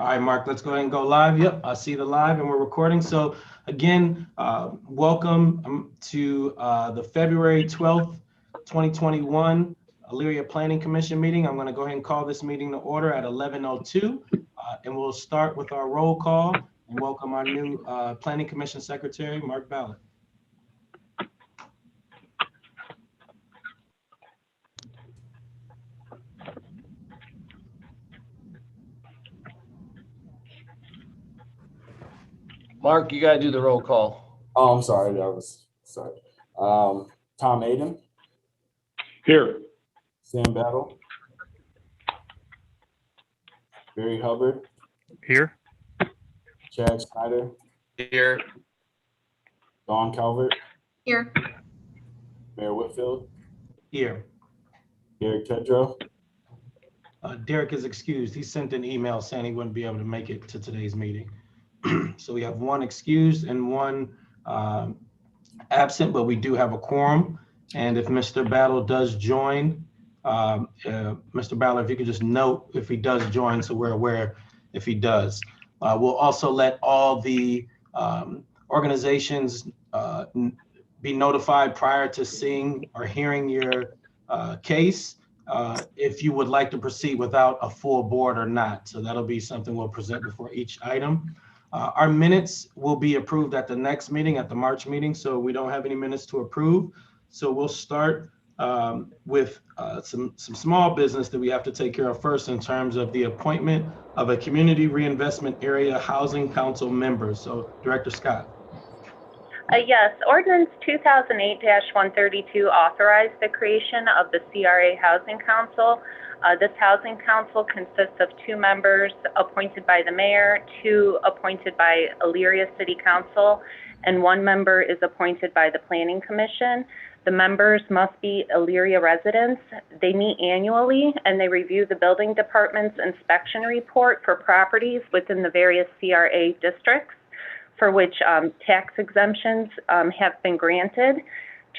All right, Mark, let's go ahead and go live. Yep, I see the live and we're recording. So again, welcome to the February 12th, 2021 Elyria Planning Commission meeting. I'm going to go ahead and call this meeting to order at 11:02, and we'll start with our roll call and welcome our new Planning Commission Secretary, Mark Ballard. Mark, you gotta do the roll call. Oh, I'm sorry. Sorry. Tom Aiden. Here. Sam Battle. Barry Hubbard. Here. Chad Snyder. Here. Dawn Calvert. Here. Mayor Whitfield. Here. Derek Tedrow. Derek is excused. He sent an email saying he wouldn't be able to make it to today's meeting. So we have one excused and one absent, but we do have a quorum. And if Mr. Battle does join, Mr. Battle, if you could just note if he does join so we're aware if he does. We'll also let all the organizations be notified prior to seeing or hearing your case if you would like to proceed without a full board or not. So that'll be something we'll present before each item. Our minutes will be approved at the next meeting, at the March meeting, so we don't have any minutes to approve. So we'll start with some small business that we have to take care of first in terms of the appointment of a Community Reinvestment Area Housing Council member. So Director Scott. Yes, Ordinance 2008-132 authorized the creation of the CRA Housing Council. This Housing Council consists of 2 members appointed by the mayor, 2 appointed by Elyria City Council, and 1 member is appointed by the Planning Commission. The members must be Elyria residents. They meet annually and they review the building department's inspection report for properties within the various CRA districts for which tax exemptions have been granted.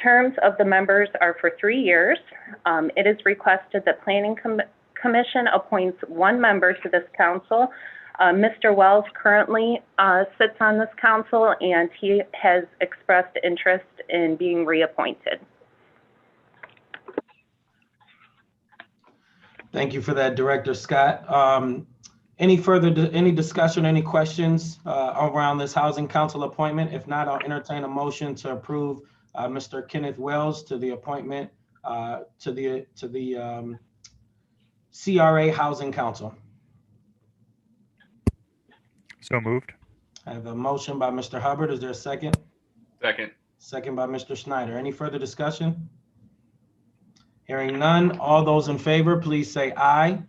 Terms of the members are for 3 years. It is requested that Planning Commission appoints 1 member to this council. Mr. Wells currently sits on this council and he has expressed interest in being reappointed. Thank you for that, Director Scott. Any discussion, any questions around this Housing Council appointment? If not, I'll entertain a motion to approve Mr. Kenneth Wells to the appointment to the CRA Housing Council. So moved. I have a motion by Mr. Hubbard. Is there a second? Second. Second by Mr. Snyder. Any further discussion? Hearing none. All those in favor, please say aye.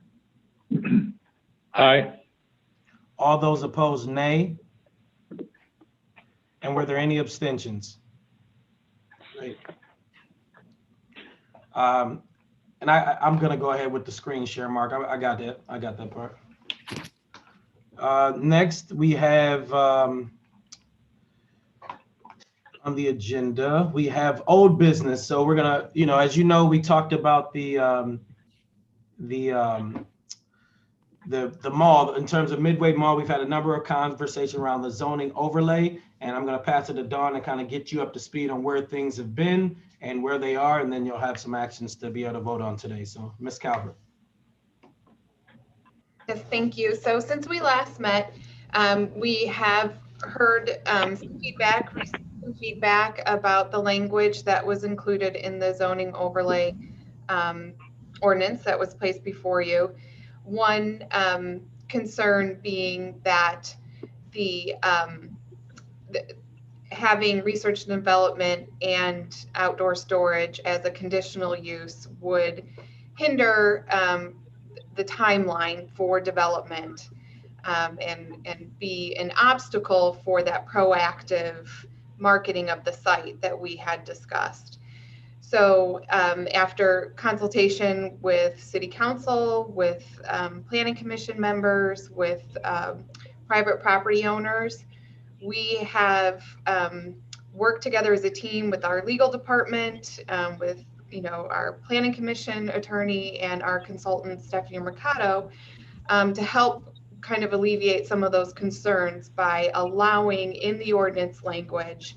Aye. All those opposed, nay. And were there any abstentions? Great. And I'm gonna go ahead with the screen share, Mark. I got that part. Next, we have on the agenda, we have old business. So we're gonna, as you know, we talked about the mall. In terms of Midway Mall, we've had a number of conversations around the zoning overlay, and I'm going to pass it to Dawn and kind of get you up to speed on where things have been and where they are, and then you'll have some actions to be able to vote on today. So, Ms. Calvert. Yes, thank you. So since we last met, we have heard some feedback about the language that was included in the zoning overlay ordinance that was placed before you. One concern being that the having research and development and outdoor storage as a conditional use would hinder the timeline for development and be an obstacle for that proactive marketing of the site that we had discussed. So after consultation with City Council, with Planning Commission members, with private property owners, we have worked together as a team with our legal department, with our Planning Commission attorney and our consultant, Stephanie Mercado, to help kind of alleviate some of those concerns by allowing in the ordinance language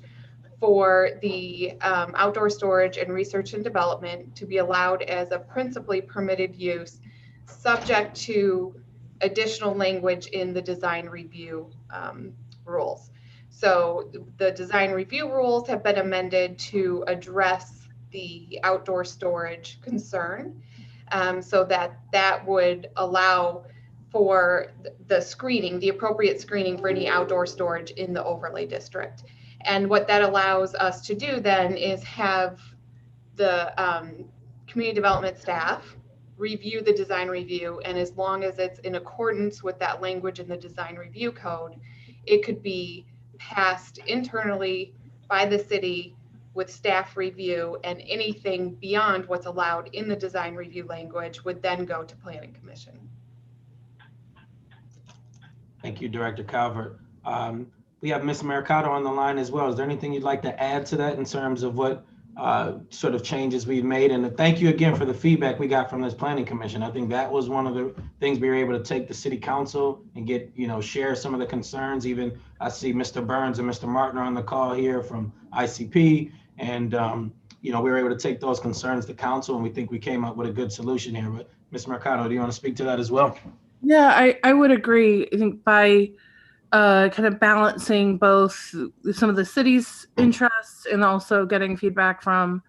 for the outdoor storage and research and development to be allowed as a principally permitted use, subject to additional language in the design review rules. So the design review rules have been amended to address the outdoor storage concern, so that would allow for the screening, the appropriate screening for any outdoor storage in the overlay district. And what that allows us to do then is have the community development staff review the design review, and as long as it's in accordance with that language in the design review code, it could be passed internally by the city with staff review, and anything beyond what's allowed in the design review language would then go to Planning Commission. Thank you, Director Calvert. We have Ms. Mercado on the line as well. Is there anything you'd like to add to that in terms of what sort of changes we've made? And thank you again for the feedback we got from this Planning Commission. I think that was one of the things we were able to take to City Council and get, share some of the concerns. Even I see Mr. Burns and Mr. Martin are on the call here from ICP. And, we were able to take those concerns to council, and we think we came up with a good solution here. But Ms. Mercado, do you want to speak to that as well? Yeah, I would agree. I think by kind of balancing both some of the city's interests and also getting feedback from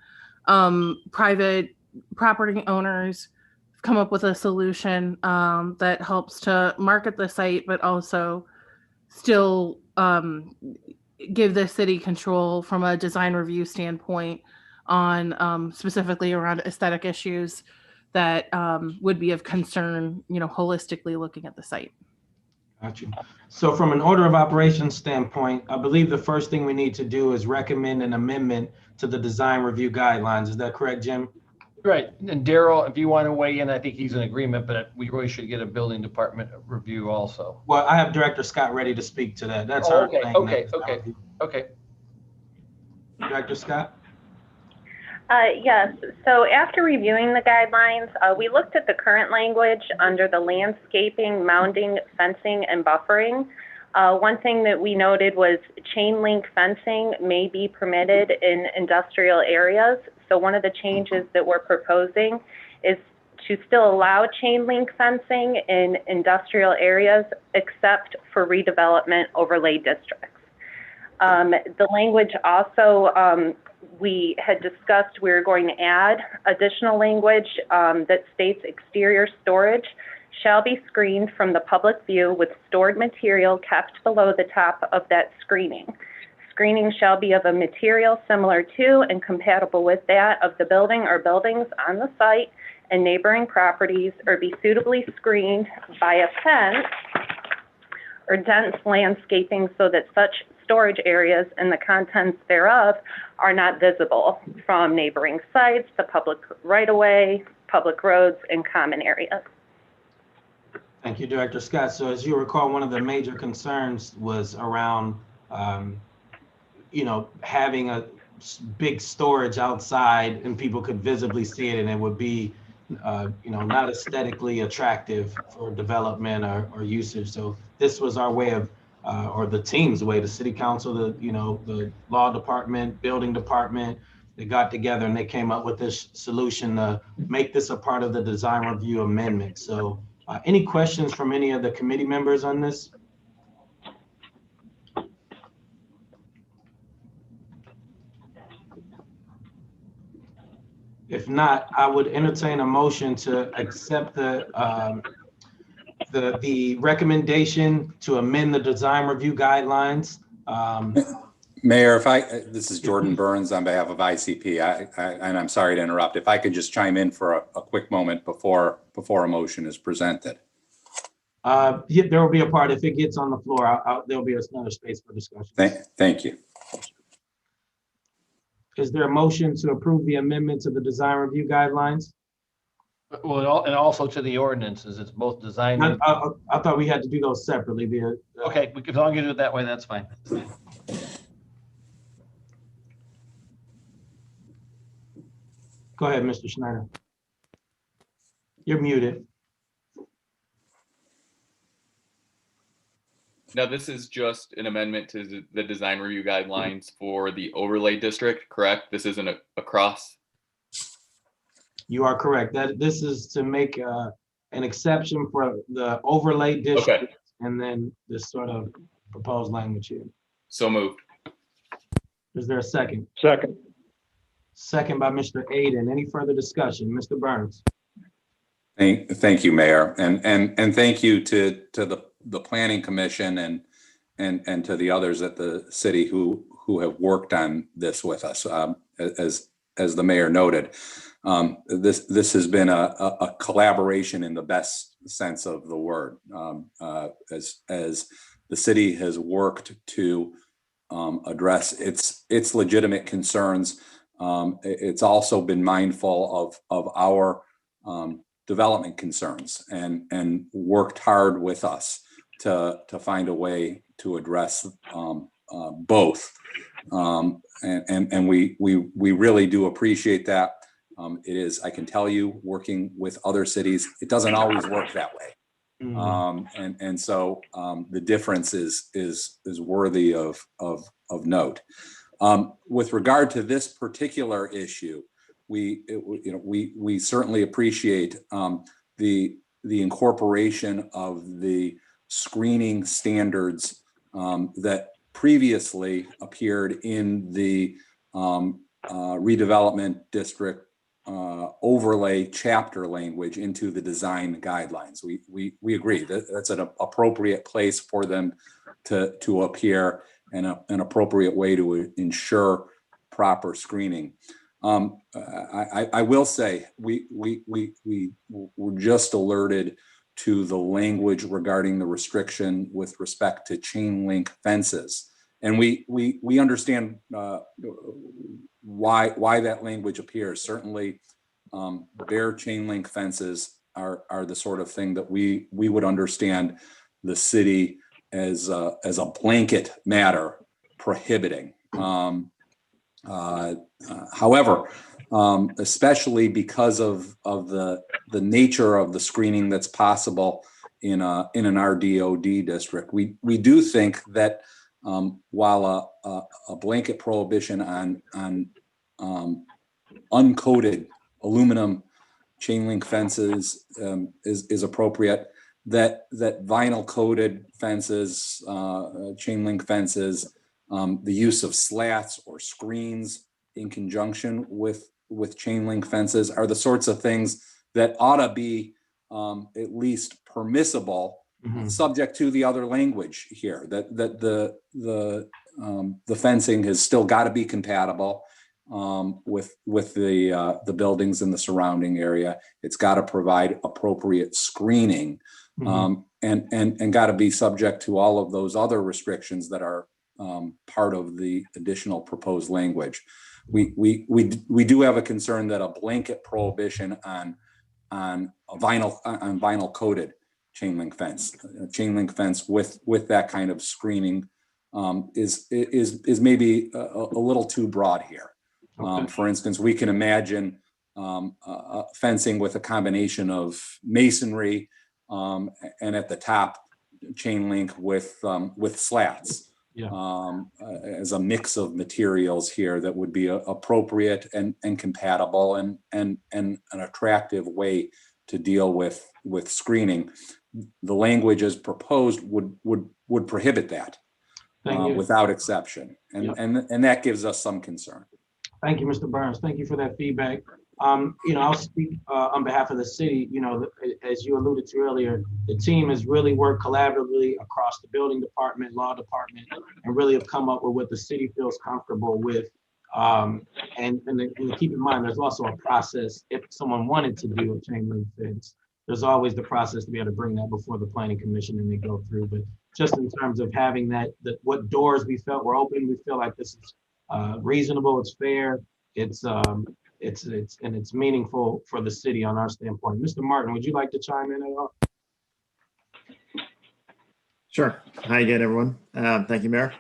private property owners, come up with a solution that helps to market the site, but also still give the city control from a design review standpoint on specifically around aesthetic issues that would be of concern, holistically looking at the site. Got you. So from an order of operations standpoint, I believe the first thing we need to do is recommend an amendment to the design review guidelines. Is that correct, Jim? Right. And Daryl, if you want to weigh in, I think he's in agreement, but we really should get a building department review also. Well, I have Director Scott ready to speak to that. That's her thing. Okay. Director Scott? Yes. So after reviewing the guidelines, we looked at the current language under the landscaping, mounding, fencing, and buffering. One thing that we noted was chain link fencing may be permitted in industrial areas. So one of the changes that we're proposing is to still allow chain link fencing in industrial areas, except for redevelopment overlay districts. The language also, we had discussed we were going to add additional language that states exterior storage shall be screened from the public view with stored material kept below the top of that screening. Screening shall be of a material similar to and compatible with that of the building or buildings on the site and neighboring properties, or be suitably screened by a fence or dense landscaping so that such storage areas and the contents thereof are not visible from neighboring sites, the public right-of-way, public roads, and common areas. Thank you, Director Scott. So as you recall, one of the major concerns was around, having a big storage outside and people could visibly see it, and it would be, not aesthetically attractive for development or usage. So this was our way of, or the team's way, the city council, the law department, building department, they got together and they came up with this solution to make this a part of the design review amendment. So any questions from any of the committee members on this? If not, I would entertain a motion to accept the recommendation to amend the design review guidelines. Mayor, this is Jordan Burns on behalf of ICP, and I'm sorry to interrupt. If I could just chime in for a quick moment before a motion is presented. Yeah, there will be a part, if it gets on the floor, there'll be another space for discussion. Thank you. Is there a motion to approve the amendment to the design review guidelines? Well, and also to the ordinances, it's both design. I thought we had to do those separately. Okay, as long as you do it that way, that's fine. Go ahead, Mr. Schneider. You're muted. Now, this is just an amendment to the design review guidelines for the overlay district, correct? This isn't across. You are correct. That this is to make an exception for the overlay district and then this sort of proposed language here. So moved. Is there a second? Second. Second by Mr. Aiden. Any further discussion? Mr. Burns? Thank you, Mayor, and thank you to the Planning Commission and to the others at the city who have worked on this with us. As the mayor noted, this has been a collaboration in the best sense of the word. As the city has worked to address its legitimate concerns, it's also been mindful of our development concerns and worked hard with us to find a way to address both. And we really do appreciate that. It is, I can tell you, working with other cities, it doesn't always work that way. So the difference is worthy of note. With regard to this particular issue, we certainly appreciate the incorporation of the screening standards that previously appeared in the redevelopment district overlay chapter language into the design guidelines. We agree that that's an appropriate place for them to appear and an appropriate way to ensure proper screening. I will say we were just alerted to the language regarding the restriction with respect to chain link fences, and we understand why that language appears. Certainly, bare chain link fences are the sort of thing that we would understand the city as a blanket matter prohibiting. However, especially because of the nature of the screening that's possible in an RDOD district, we do think that while a blanket prohibition on uncoated aluminum chain link fences is appropriate, that vinyl coated fences, chain link fences, the use of slats or screens in conjunction with chain link fences are the sorts of things that ought to be at least permissible, subject to the other language here, that the fencing has still got to be compatible with the buildings in the surrounding area. It's got to provide appropriate screening, and got to be subject to all of those other restrictions that are part of the additional proposed language. We do have a concern that a blanket prohibition on vinyl coated chain link fence with that kind of screening is maybe a little too broad here. For instance, we can imagine fencing with a combination of masonry and at the top chain link with slats. As a mix of materials here that would be appropriate and compatible and an attractive way to deal with screening. The language as proposed would prohibit that without exception, and that gives us some concern. Thank you, Mr. Burns. Thank you for that feedback. I'll speak on behalf of the city. As you alluded to earlier, the team has really worked collaboratively across the building department, law department, and really have come up with what the city feels comfortable with. And keep in mind, there's also a process. If someone wanted to do a chain link fence, there's always the process to be able to bring that before the planning commission and they go through. But just in terms of having what doors we felt were open, we feel like this is reasonable, it's fair, it's meaningful for the city on our standpoint. Mr. Martin, would you like to chime in at all? Sure. Hi again, everyone. Thank you, Mayor.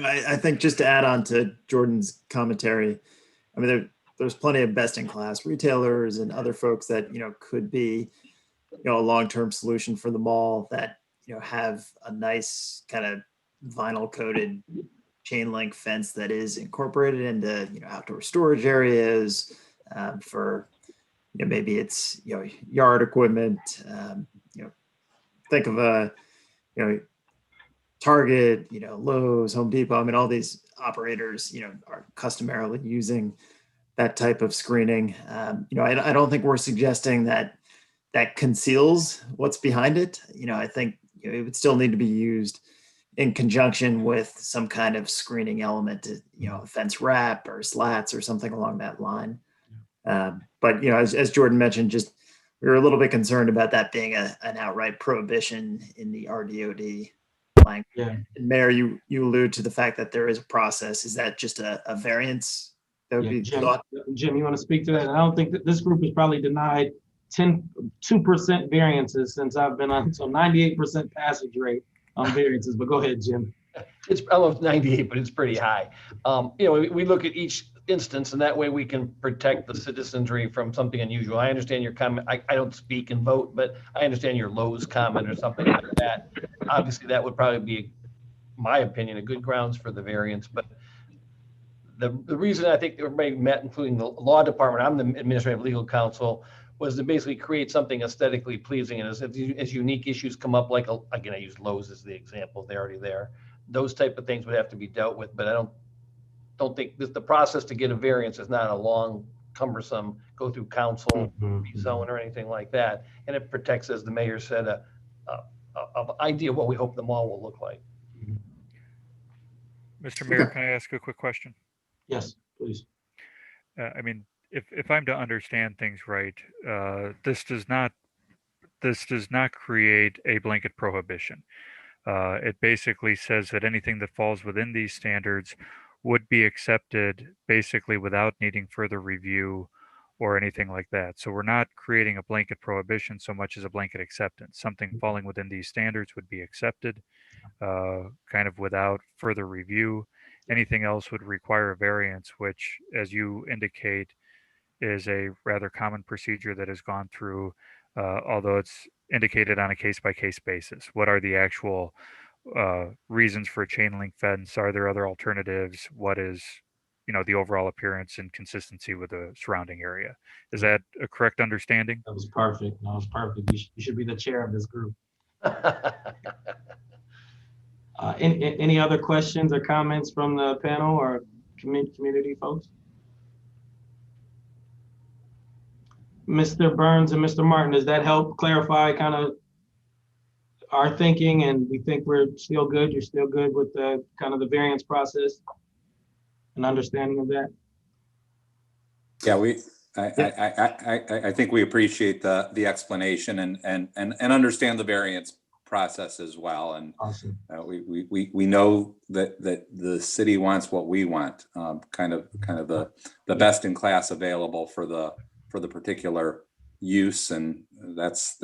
I think just to add on to Jordan's commentary, I mean, there's plenty of best-in-class retailers and other folks that could be a long-term solution for the mall that have a nice kind of vinyl coated chain link fence that is incorporated into, outdoor storage areas for, maybe it's, yard equipment. Think of a, Target, Lowe's, Home Depot. I mean, all these operators, are customarily using that type of screening. I don't think we're suggesting that conceals what's behind it. I think it would still need to be used in conjunction with some kind of screening element, a fence wrap or slats or something along that line. But as Jordan mentioned, just we were a little bit concerned about that being an outright prohibition in the RDOD language. Yeah. And Mayor, you allude to the fact that there is a process. Is that just a variance that would be thought? Jim, you want to speak to that? I don't think that this group has probably denied 2% variances since I've been on, so 98% passage rate on variances, but go ahead, Jim. It's, I love 98, but it's pretty high. We look at each instance, and that way we can protect the citizenry from something unusual. I understand your comment. I don't speak and vote, but I understand your Lowe's comment or something like that. Obviously, that would probably be, my opinion, a good grounds for the variance. But the reason I think everybody met, including the law department, I'm the administrative legal counsel, was to basically create something aesthetically pleasing. And as unique issues come up, like, again, I use Lowe's as the example, they're already there. Those type of things would have to be dealt with, but I don't think the process to get a variance is not a long, cumbersome, go through council, rezone or anything like that. And it protects, as the mayor said, a idea of what we hope the mall will look like. Mr. Mayor, can I ask a quick question? Yes, please. I mean, if I'm to understand things right, this does not create a blanket prohibition. It basically says that anything that falls within these standards would be accepted basically without needing further review or anything like that. So we're not creating a blanket prohibition so much as a blanket acceptance. Something falling within these standards would be accepted kind of without further review. Anything else would require a variance, which, as you indicate, is a rather common procedure that has gone through, although it's indicated on a case-by-case basis. What are the actual reasons for a chain link fence? Are there other alternatives? What is, the overall appearance and consistency with the surrounding area? Is that a correct understanding? That was perfect. That was perfect. You should be the chair of this group. Any other questions or comments from the panel or community folks? Mr. Burns and Mr. Martin, does that help clarify kind of our thinking? And we think we're still good. You're still good with the kind of the variance process and understanding of that? Yeah, I think we appreciate the explanation and understand the variance process as well. And awesome. We know that the city wants what we want, kind of the best in class available for the particular use, and that's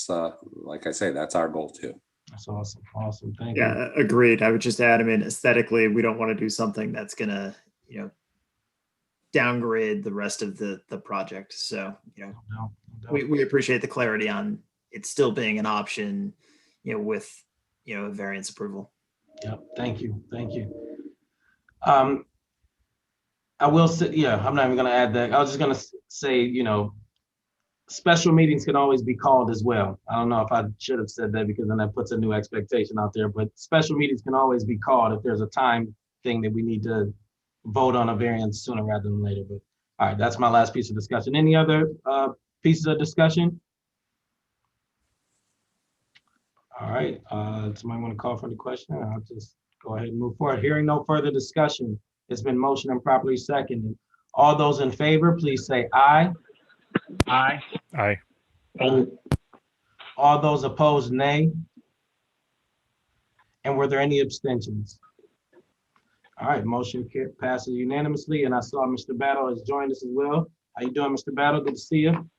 like I say, that's our goal too. That's awesome. Awesome. Thank you. Yeah, agreed. I would just add, I mean, aesthetically, we don't want to do something that's gonna, downgrade the rest of the project. So, No. we appreciate the clarity on it still being an option, with, a variance approval. Yeah, thank you. Thank you. I will say, I'm not even gonna add that. I was just gonna say, special meetings can always be called as well. I don't know if I should have said that because then that puts a new expectation out there, but special meetings can always be called if there's a time thing that we need to vote on a variance sooner rather than later. But all right, that's my last piece of discussion. Any other pieces of discussion? All right, somebody want to call for the question? I'll just go ahead and move forward. Hearing no further discussion, it's been motioned and properly seconded. All those in favor, please say aye. Aye. Aye. All those opposed, nay. And were there any abstentions? All right, motion passes unanimously, and I saw Mr. Battle has joined us as well. How you doing, Mr. Battle? Good to see you.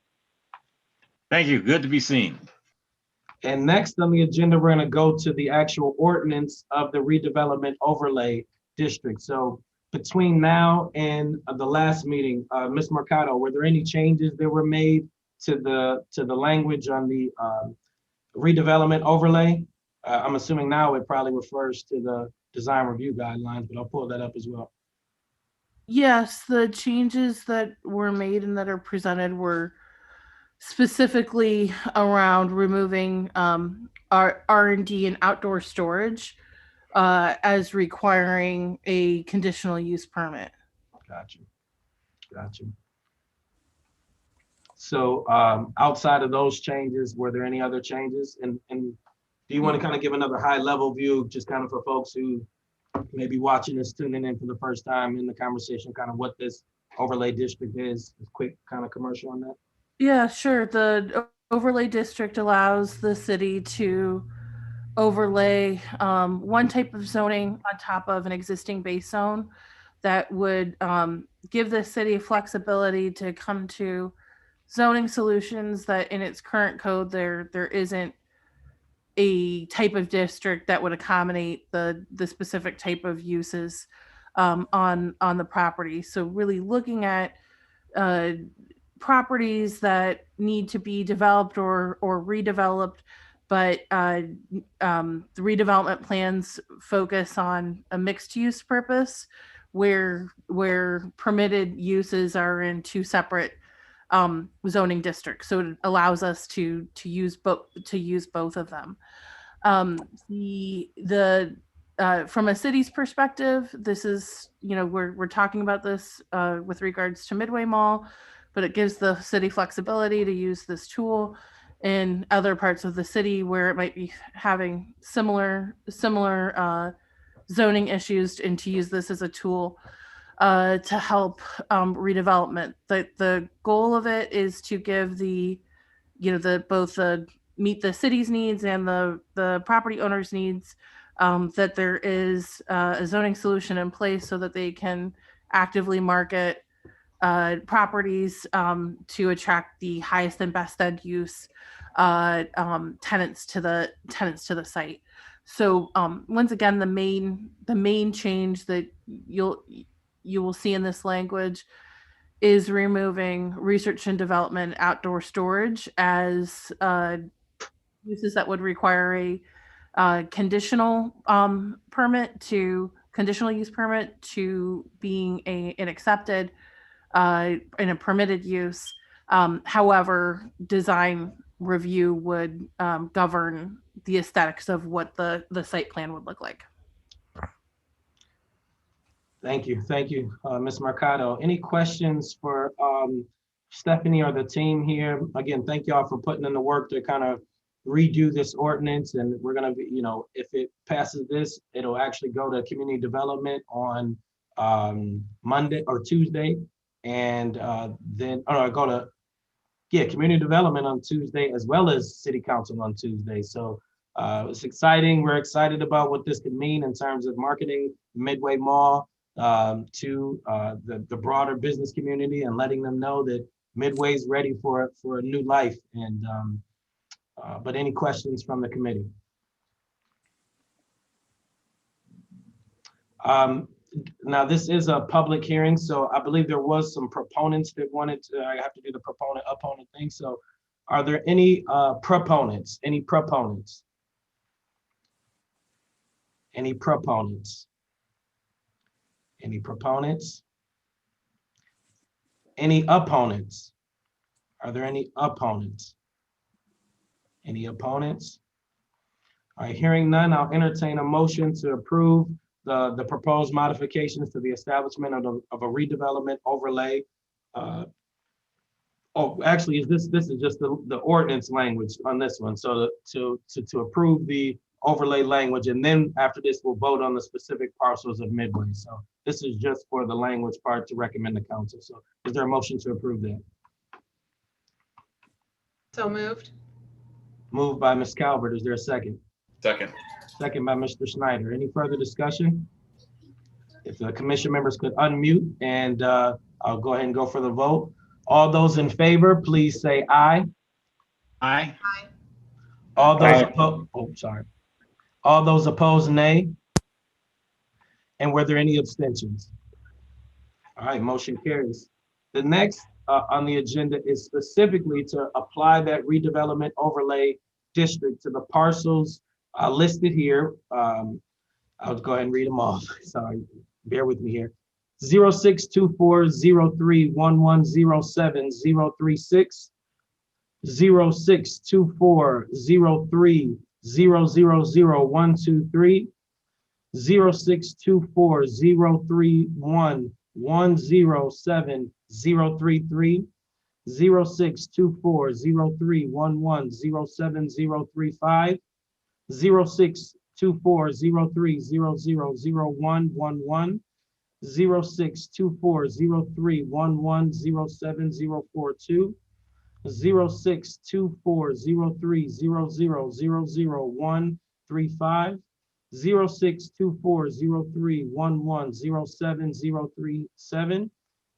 Thank you. Good to be seen. And next on the agenda, we're going to go to the actual ordinance of the redevelopment overlay district. So between now and the last meeting, Ms. Mercado, were there any changes that were made to the language on the redevelopment overlay? I'm assuming now it probably refers to the design review guidelines, but I'll pull that up as well. Yes, the changes that were made and that are presented were specifically around removing our R&D and outdoor storage as requiring a conditional use permit. Gotcha. Gotcha. So outside of those changes, were there any other changes? And do you want to kind of give another high level view, just kind of for folks who may be watching this, tuning in for the first time in the conversation, kind of what this overlay district is? A quick kind of commercial on that. Yeah, sure. The overlay district allows the city to overlay one type of zoning on top of an existing base zone that would give the city flexibility to come to zoning solutions that in its current code there isn't a type of district that would accommodate the specific type of uses on the property. So really looking at properties that need to be developed or redeveloped, but the redevelopment plans focus on a mixed use purpose where permitted uses are in two separate zoning districts. So it allows us to use both of them. From a city's perspective, this is, we're talking about this with regards to Midway Mall, but it gives the city flexibility to use this tool in other parts of the city where it might be having similar zoning issues, and to use this as a tool to help redevelopment. The goal of it is to give both meet the city's needs and the property owners' needs, that there is a zoning solution in place so that they can actively market properties to attract the highest and best end use tenants to the site. So once again, the main change that you will see in this language is removing research and development outdoor storage as uses that would require a conditional use permit to being an accepted in a permitted use. However, design review would govern the aesthetics of what the site plan would look like. Thank you, Ms. Mercado. Any questions for Stephanie or the team here? Again, thank y'all for putting in the work to kind of redo this ordinance, and we're gonna be, if it passes this, it'll actually go to community development on Monday or Tuesday, and then go to community development on Tuesday, as well as city council on Tuesday. So it's exciting. We're excited about what this could mean in terms of marketing Midway Mall to the broader business community, and letting them know that Midway's ready for a new life. And but any questions from the committee? Now this is a public hearing, so I believe there was some proponents that wanted to. I have to do the opponent thing. So are there any proponents? Any proponents? Any proponents? Any proponents? Any opponents? Are there any opponents? Any opponents? All right, hearing none, I'll entertain a motion to approve the proposed modifications to the establishment of a redevelopment overlay. Actually, this is just the ordinance language on this one. So to approve the overlay language, and then after this, we'll vote on the specific parcels of Midway. So this is just for the language part to recommend the council. So is there a motion to approve that? So moved. Moved by Ms. Calvert. Is there a second? Second. Second by Mr. Snyder. Any further discussion? If the commission members could unmute, and I'll go ahead and go for the vote. All those in favor, please say aye. Aye. Aye. All those opposed, all those opposed, nay. And were there any abstentions? All right, motion carries. The next on the agenda is specifically to apply that redevelopment overlay district to the parcels listed here. I'll go ahead and read them off. Sorry, bear with me here. 0624031107-036, 062403000123, 0624031107-033, 0624031107-035, 062403000111, 0624031107-042, 06240300000135, 0624031107-037,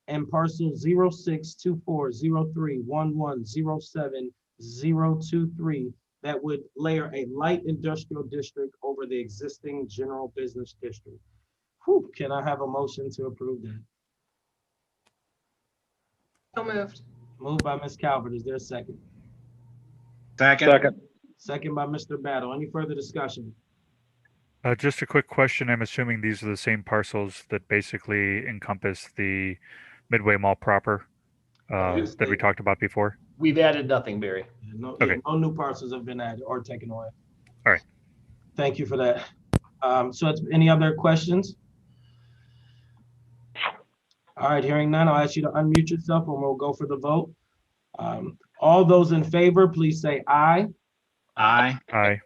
and parcel 0624031107-023 that would layer a light industrial district over the existing general business district. Whew, can I have a motion to approve that? So moved. Moved by Ms. Calvert. Is there a second? Second. Second by Mr. Battle. Any further discussion? Just a quick question. I'm assuming these are the same parcels that basically encompass the Midway Mall proper that we talked about before. We've added nothing, Barry. No, Okay. no new parcels have been added or taken away. All right. Thank you for that. So it's any other questions? All right, hearing none, I'll ask you to unmute yourself and we'll go for the vote. All those in favor, please say aye. Aye. Aye.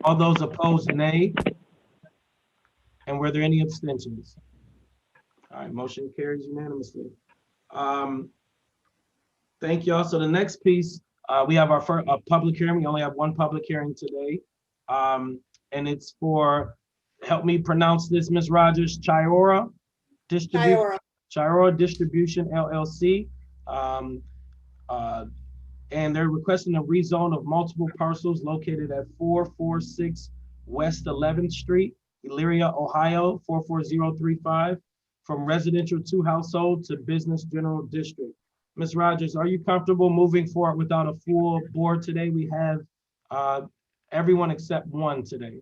All those opposed, nay. And were there any abstentions? All right, motion carries unanimously. Thank y'all. So the next piece, we have our first public hearing. We only have one public hearing today. And it's for, help me pronounce this, Ms. Rogers, Chiora Distribution LLC. And they're requesting a rezone of multiple parcels located at 446 West 11th Street, Elyria, Ohio, 44035, from residential to household to business general district. Ms. Rogers, are you comfortable moving forward without a full board today? We have everyone except one today.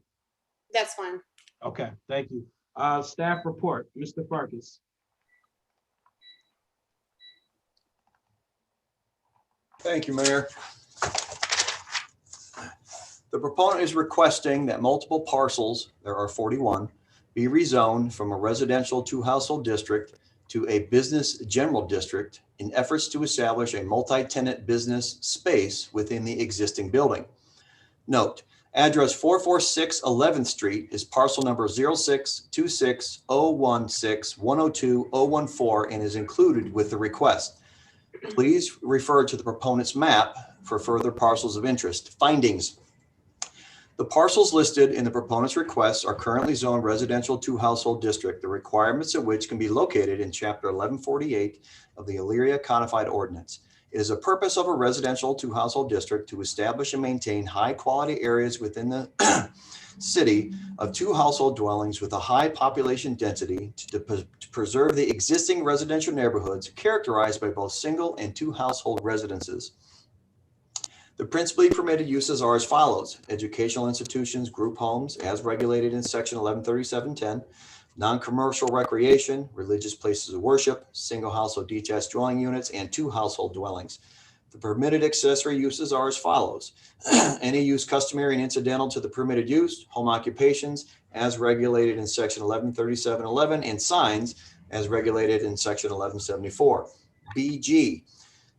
That's fine. Okay, thank you. Staff report, Mr. Farkas. Thank you, Mayor. The proponent is requesting that multiple parcels, there are 41, be rezoned from a residential to household district to a business general district in efforts to establish a multi-tenant business space within the existing building. Note, address 446 11th Street is parcel number 0626016102-014 and is included with the request. Please refer to the proponent's map for further parcels of interest. Findings. The parcels listed in the proponent's requests are currently zoned residential to household district, the requirements of which can be located in Chapter 1148 of the Elyria Codified Ordinance. It is a purpose of a residential to household district to establish and maintain high quality areas within the city of two household dwellings with a high population density to preserve the existing residential neighborhoods characterized by both single and two household residences. The principally permitted uses are as follows: educational institutions, group homes as regulated in section 113710, non-commercial recreation, religious places of worship, single household detached dwelling units, and two household dwellings. The permitted accessory uses are as follows: any use customary and incidental to the permitted use, home occupations as regulated in section 113711, and signs as regulated in section 1174. BG,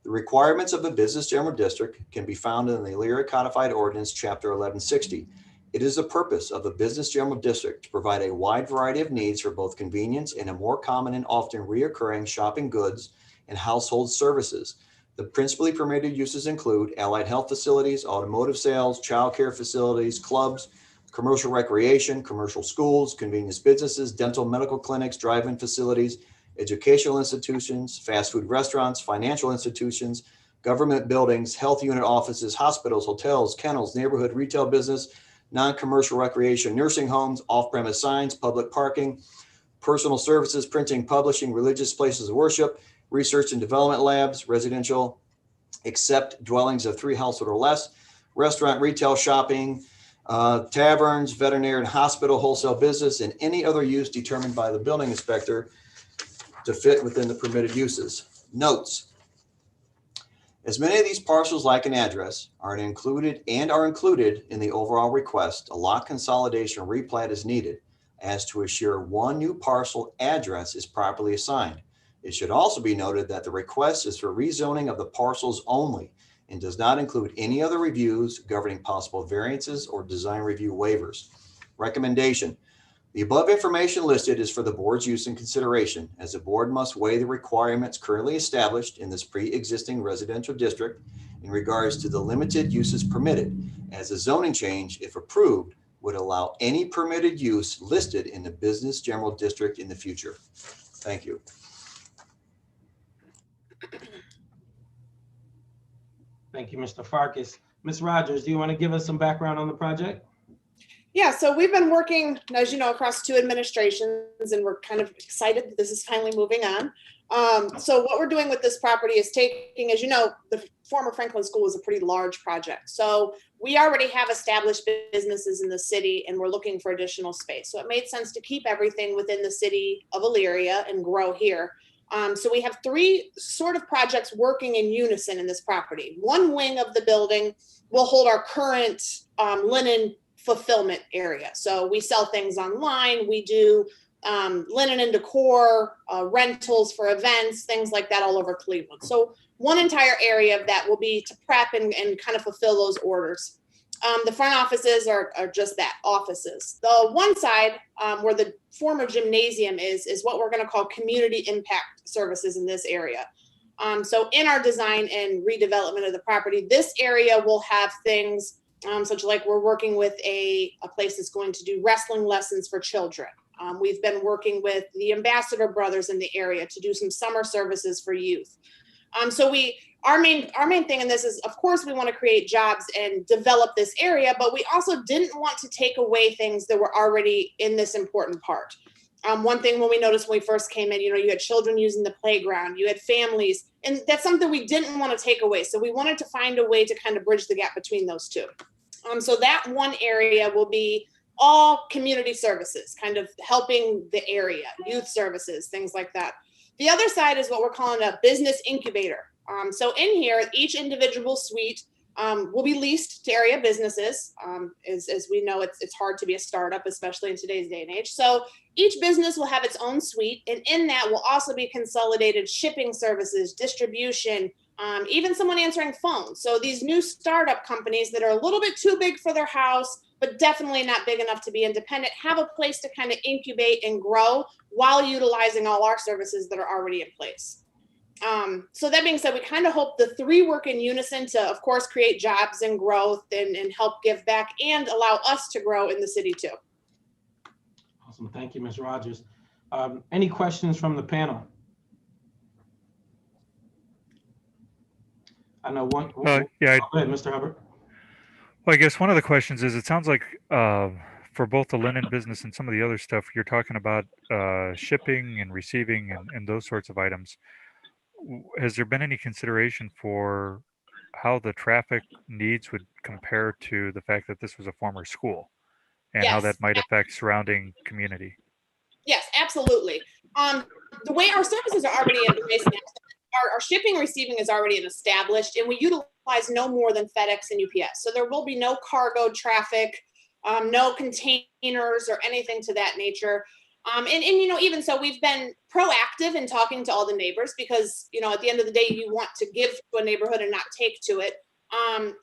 the requirements of the business general district can be found in the Elyria Codified Ordinance, Chapter 1160. It is the purpose of the business general district to provide a wide variety of needs for both convenience and a more common and often reoccurring shopping goods and household services. The principally permitted uses include allied health facilities, automotive sales, childcare facilities, clubs, commercial recreation, commercial schools, convenience businesses, dental medical clinics, drive-in facilities, educational institutions, fast food restaurants, financial institutions, government buildings, health unit offices, hospitals, hotels, kennels, neighborhood retail business, non-commercial recreation, nursing homes, off-premise signs, public parking, personal services, printing, publishing, religious places of worship, research and development labs, residential, except dwellings of 3 households or less, restaurant, retail, shopping, taverns, veterinary and hospital, wholesale business, and any other use determined by the building inspector to fit within the permitted uses. Notes. As many of these parcels lack an address, are included in the overall request, a lot consolidation or replat is needed as to assure one new parcel address is properly assigned. It should also be noted that the request is for rezoning of the parcels only and does not include any other reviews governing possible variances or design review waivers. Recommendation. The above information listed is for the board's use and consideration, as the board must weigh the requirements currently established in this pre-existing residential district in regards to the limited uses permitted, as a zoning change, if approved, would allow any permitted use listed in the business general district in the future. Thank you. Thank you, Mr. Farkas. Ms. Rogers, do you want to give us some background on the project? Yeah, so we've been working, as you know, across 2 administrations, and we're kind of excited that this is finally moving on. So what we're doing with this property is taking, as you know, the former Franklin School was a pretty large project. So we already have established businesses in the city, and we're looking for additional space. So it made sense to keep everything within the city of Elyria and grow here. So we have 3 sort of projects working in unison in this property. One wing of the building will hold our current linen fulfillment area. So we sell things online. We do linen and decor, rentals for events, things like that all over Cleveland. So one entire area of that will be to prep and kind of fulfill those orders. The front offices are just that, offices. The one side where the former gymnasium is what we're going to call community impact services in this area. So in our design and redevelopment of the property, this area will have things such like we're working with a place that's going to do wrestling lessons for children. We've been working with the Ambassador Brothers in the area to do some summer services for youth. So our main thing in this is, of course, we want to create jobs and develop this area, but we also didn't want to take away things that were already in this important part. One thing when we noticed when we first came in, you had children using the playground, you had families, and that's something we didn't want to take away. So we wanted to find a way to kind of bridge the gap between those 2. So that one area will be all community services, kind of helping the area, youth services, things like that. The other side is what we're calling a business incubator. So in here, each individual suite will be leased to area businesses. As we know, it's hard to be a startup, especially in today's day and age. So each business will have its own suite, and in that will also be consolidated shipping services, distribution, even someone answering phones. So these new startup companies that are a little bit too big for their house, but definitely not big enough to be independent, have a place to kind of incubate and grow while utilizing all our services that are already in place. So that being said, we kind of hope the 3 work in unison to, of course, create jobs and growth and help give back and allow us to grow in the city too. Awesome. Thank you, Ms. Rogers. Any questions from the panel? I know one. Yeah. Go ahead, Mr. Hubbard. Well, I guess one of the questions is, it sounds like for both the linen business and some of the other stuff, you're talking about shipping and receiving and those sorts of items. Has there been any consideration for how the traffic needs would compare to the fact that this was a former school and how that might affect surrounding community? Yes, absolutely. The way our services are already in place now, our shipping and receiving is already established, and we utilize no more than FedEx and UPS. So there will be no cargo traffic, no containers or anything to that nature. And even so, we've been proactive in talking to all the neighbors because, at the end of the day, you want to give to a neighborhood and not take to it.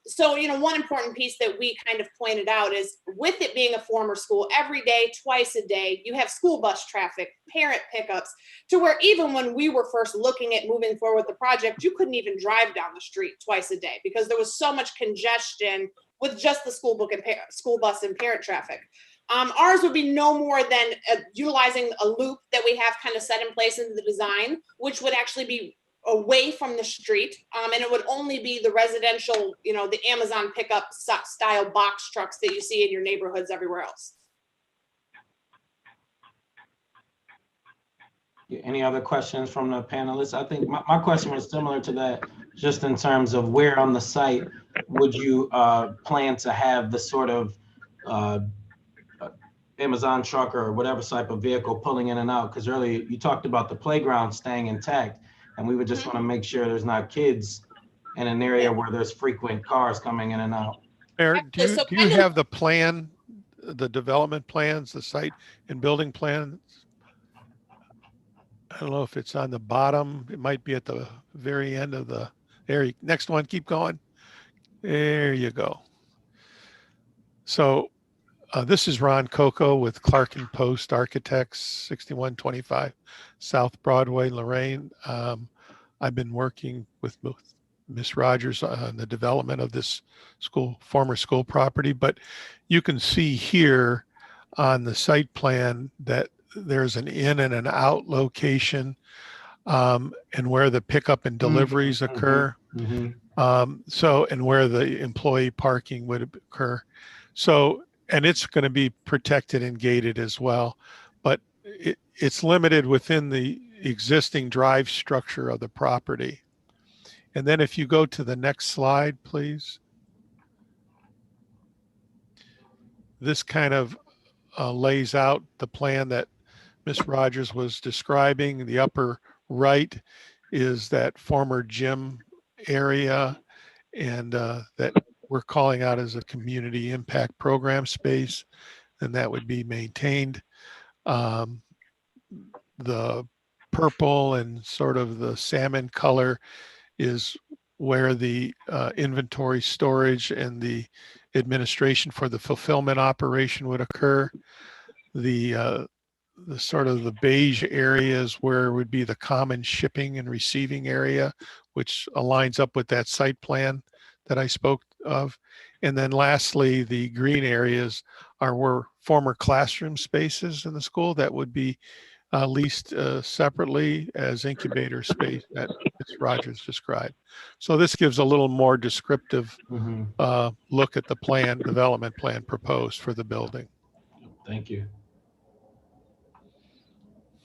So one important piece that we kind of pointed out is, with it being a former school, every day, twice a day, you have school bus traffic, parent pickups, to where even when we were first looking at moving forward with the project, you couldn't even drive down the street twice a day because there was so much congestion with just the school bus and parent traffic. Ours would be no more than utilizing a loop that we have kind of set in place in the design, which would actually be away from the street, and it would only be the residential, the Amazon pickup style box trucks that you see in your neighborhoods everywhere else. Any other questions from the panelists? I think my question was similar to that. just in terms of where on the site would you plan to have the sort of Amazon truck or whatever type of vehicle pulling in and out? Because earlier you talked about the playground staying intact, and we would just want to make sure there's not kids in an area where there's frequent cars coming in and out. Mayor, do you have the plan, the development plans, the site and building plans? I don't know if it's on the bottom. It might be at the very end of the area. Next one, keep going. There you go. So this is Ron Coco with Clark and Post Architects, 6125 South Broadway, Lorraine. I've been working with Ms. Rogers on the development of this former school property, but you can see here on the site plan that there's an in and an out location, and where the pickup and deliveries occur. And where the employee parking would occur. So, and it's going to be protected and gated as well, but it's limited within the existing drive structure of the property. And then if you go to the next slide, please. This kind of lays out the plan that Ms. Rogers was describing. The upper right is that former gym area, and that we're calling out as a community impact program space, and that would be maintained. The purple and sort of the salmon color is where the inventory storage and the administration for the fulfillment operation would occur. The sort of the beige areas where would be the common shipping and receiving area, which aligns up with that site plan that I spoke of. And then lastly, the green areas were former classroom spaces in the school that would be leased separately as incubator space that Ms. Rogers described. So this gives a little more descriptive look at the development plan proposed for the building. Thank you.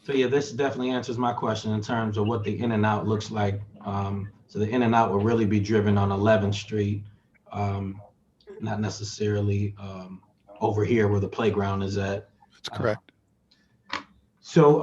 So yeah, this definitely answers my question in terms of what the in and out looks like. So the in and out will really be driven on 11th Street, not necessarily over here where the playground is at. That's correct. So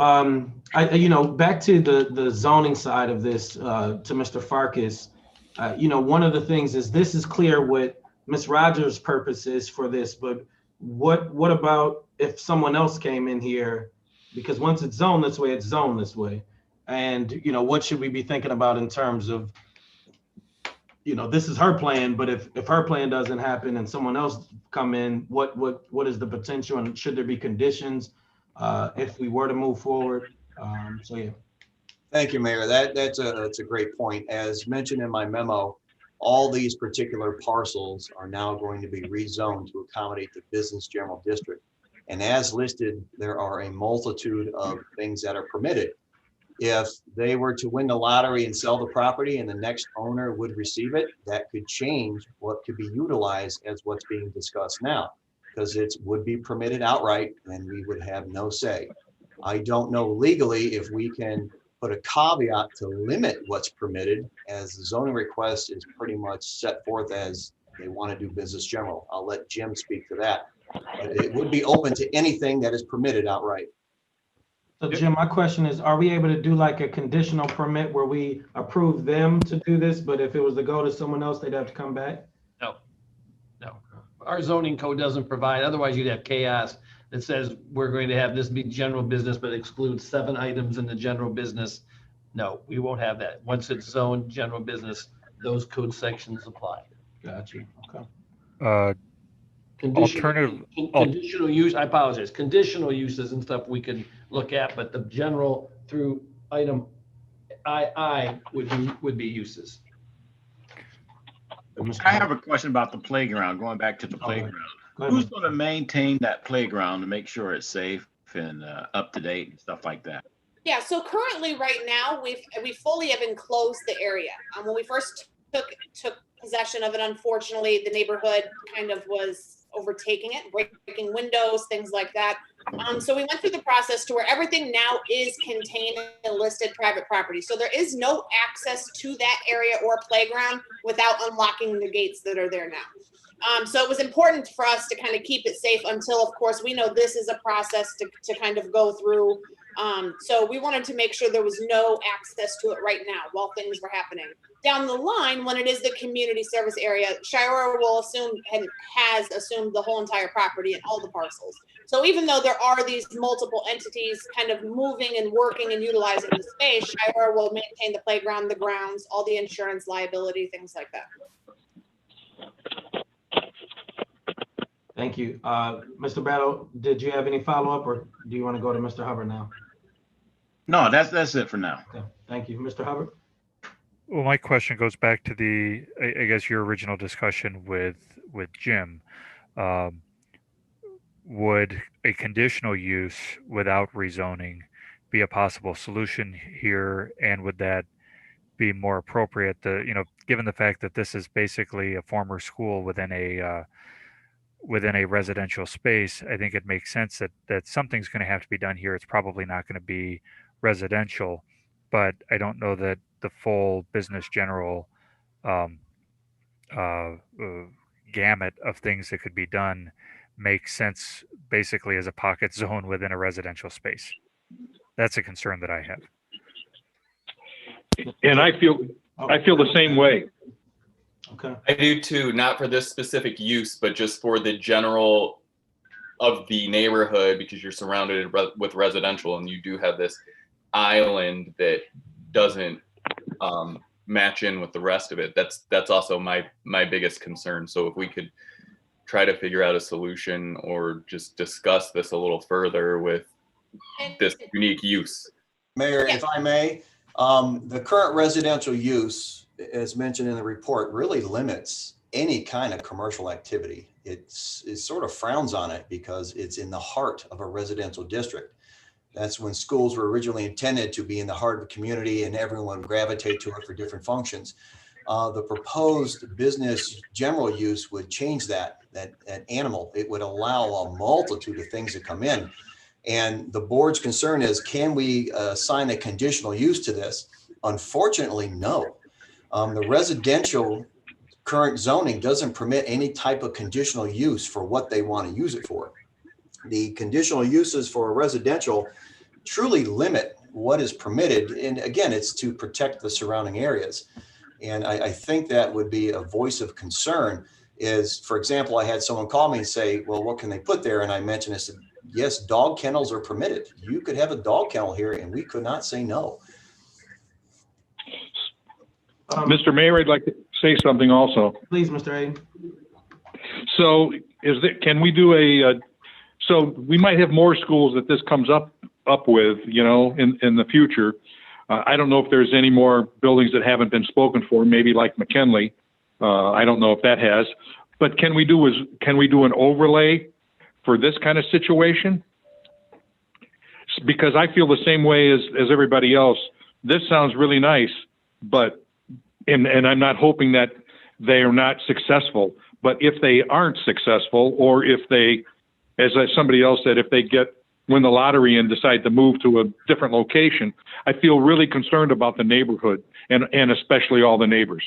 back to the zoning side of this, to Mr. Farkas, one of the things is this is clear what Ms. Rogers' purpose is for this, but what about if someone else came in here? Because once it's zoned this way, it's zoned this way. And, what should we be thinking about in terms of, this is her plan, but if her plan doesn't happen and someone else come in, what is the potential, and should there be conditions if we were to move forward? So, yeah. Thank you, Mayor. That's a great point. As mentioned in my memo, all these particular parcels are now going to be rezoned to accommodate the business general district. And as listed, there are a multitude of things that are permitted. If they were to win the lottery and sell the property and the next owner would receive it, that could change what could be utilized as what's being discussed now, because it would be permitted outright and we would have no say. I don't know legally if we can put a caveat to limit what's permitted, as the zoning request is pretty much set forth as they want to do business general. I'll let Jim speak to that. But it would be open to anything that is permitted outright. So Jim, my question is, are we able to do like a conditional permit where we approve them to do this, but if it was to go to someone else, they'd have to come back? No. Our zoning code doesn't provide, otherwise you'd have chaos that says we're going to have this be general business, but exclude 7 items in the general business. No, we won't have that. Once it's zoned general business, those code sections apply. Got you. Okay. Conditional use, I apologize, conditional uses and stuff we can look at, but the general through item I would be uses. I have a question about the playground, going back to the playground. Who's going to maintain that playground to make sure it's safe and up to date and stuff like that? Yeah, so currently right now, we fully have enclosed the area. When we first took possession of it, unfortunately, the neighborhood kind of was overtaking it, breaking windows, things like that. So we went through the process to where everything now is contained in listed private property. So there is no access to that area or playground without unlocking the gates that are there now. So it was important for us to kind of keep it safe until, of course, we know this is a process to kind of go through. So we wanted to make sure there was no access to it right now while things were happening. Down the line, when it is the community service area, Shira will assume and has assumed the whole entire property and all the parcels. So even though there are these multiple entities kind of moving and working and utilizing the space, Shira will maintain the playground, the grounds, all the insurance liability, things like that. Thank you. Mr. Battle, did you have any follow-up, or do you want to go to Mr. Hubbard now? No, that's it for now. Okay. Thank you. Mr. Hubbard? Well, my question goes back to I guess your original discussion with Jim. Would a conditional use without rezoning be a possible solution here? And would that be more appropriate, given the fact that this is basically a former school within a residential space? I think it makes sense that something's going to have to be done here. It's probably not going to be residential, but I don't know that the full business general gamut of things that could be done makes sense basically as a pocket zone within a residential space. That's a concern that I have. And I feel the same way. Okay. I do too, not for this specific use, but just for the general of the neighborhood, because you're surrounded with residential and you do have this island that doesn't match in with the rest of it. That's also my biggest concern. So if we could try to figure out a solution or just discuss this a little further with this unique use. Mayor, if I may, the current residential use, as mentioned in the report, really limits any kind of commercial activity. It sort of frowns on it because it's in the heart of a residential district. That's when schools were originally intended to be in the heart of the community and everyone would gravitate to it for different functions. The proposed business general use would change that animal. It would allow a multitude of things to come in. And the board's concern is, can we assign a conditional use to this? Unfortunately, no. The residential current zoning doesn't permit any type of conditional use for what they want to use it for. The conditional uses for residential truly limit what is permitted. And again, it's to protect the surrounding areas. And I think that would be a voice of concern is, for example, I had someone call me and say, well, what can they put there? And I mentioned, I said, yes, dog kennels are permitted. You could have a dog kennel here and we could not say no. Mr. Mayor, I'd like to say something also. Please, Mr. Aiden. So can we do so we might have more schools that this comes up with, in the future. I don't know if there's any more buildings that haven't been spoken for, maybe like McKinley. I don't know if that has, but can we do an overlay for this kind of situation? Because I feel the same way as everybody else. This sounds really nice, but, and I'm not hoping that they are not successful, but if they aren't successful, or if they, as somebody else said, if they win the lottery and decide to move to a different location, I feel really concerned about the neighborhood and especially all the neighbors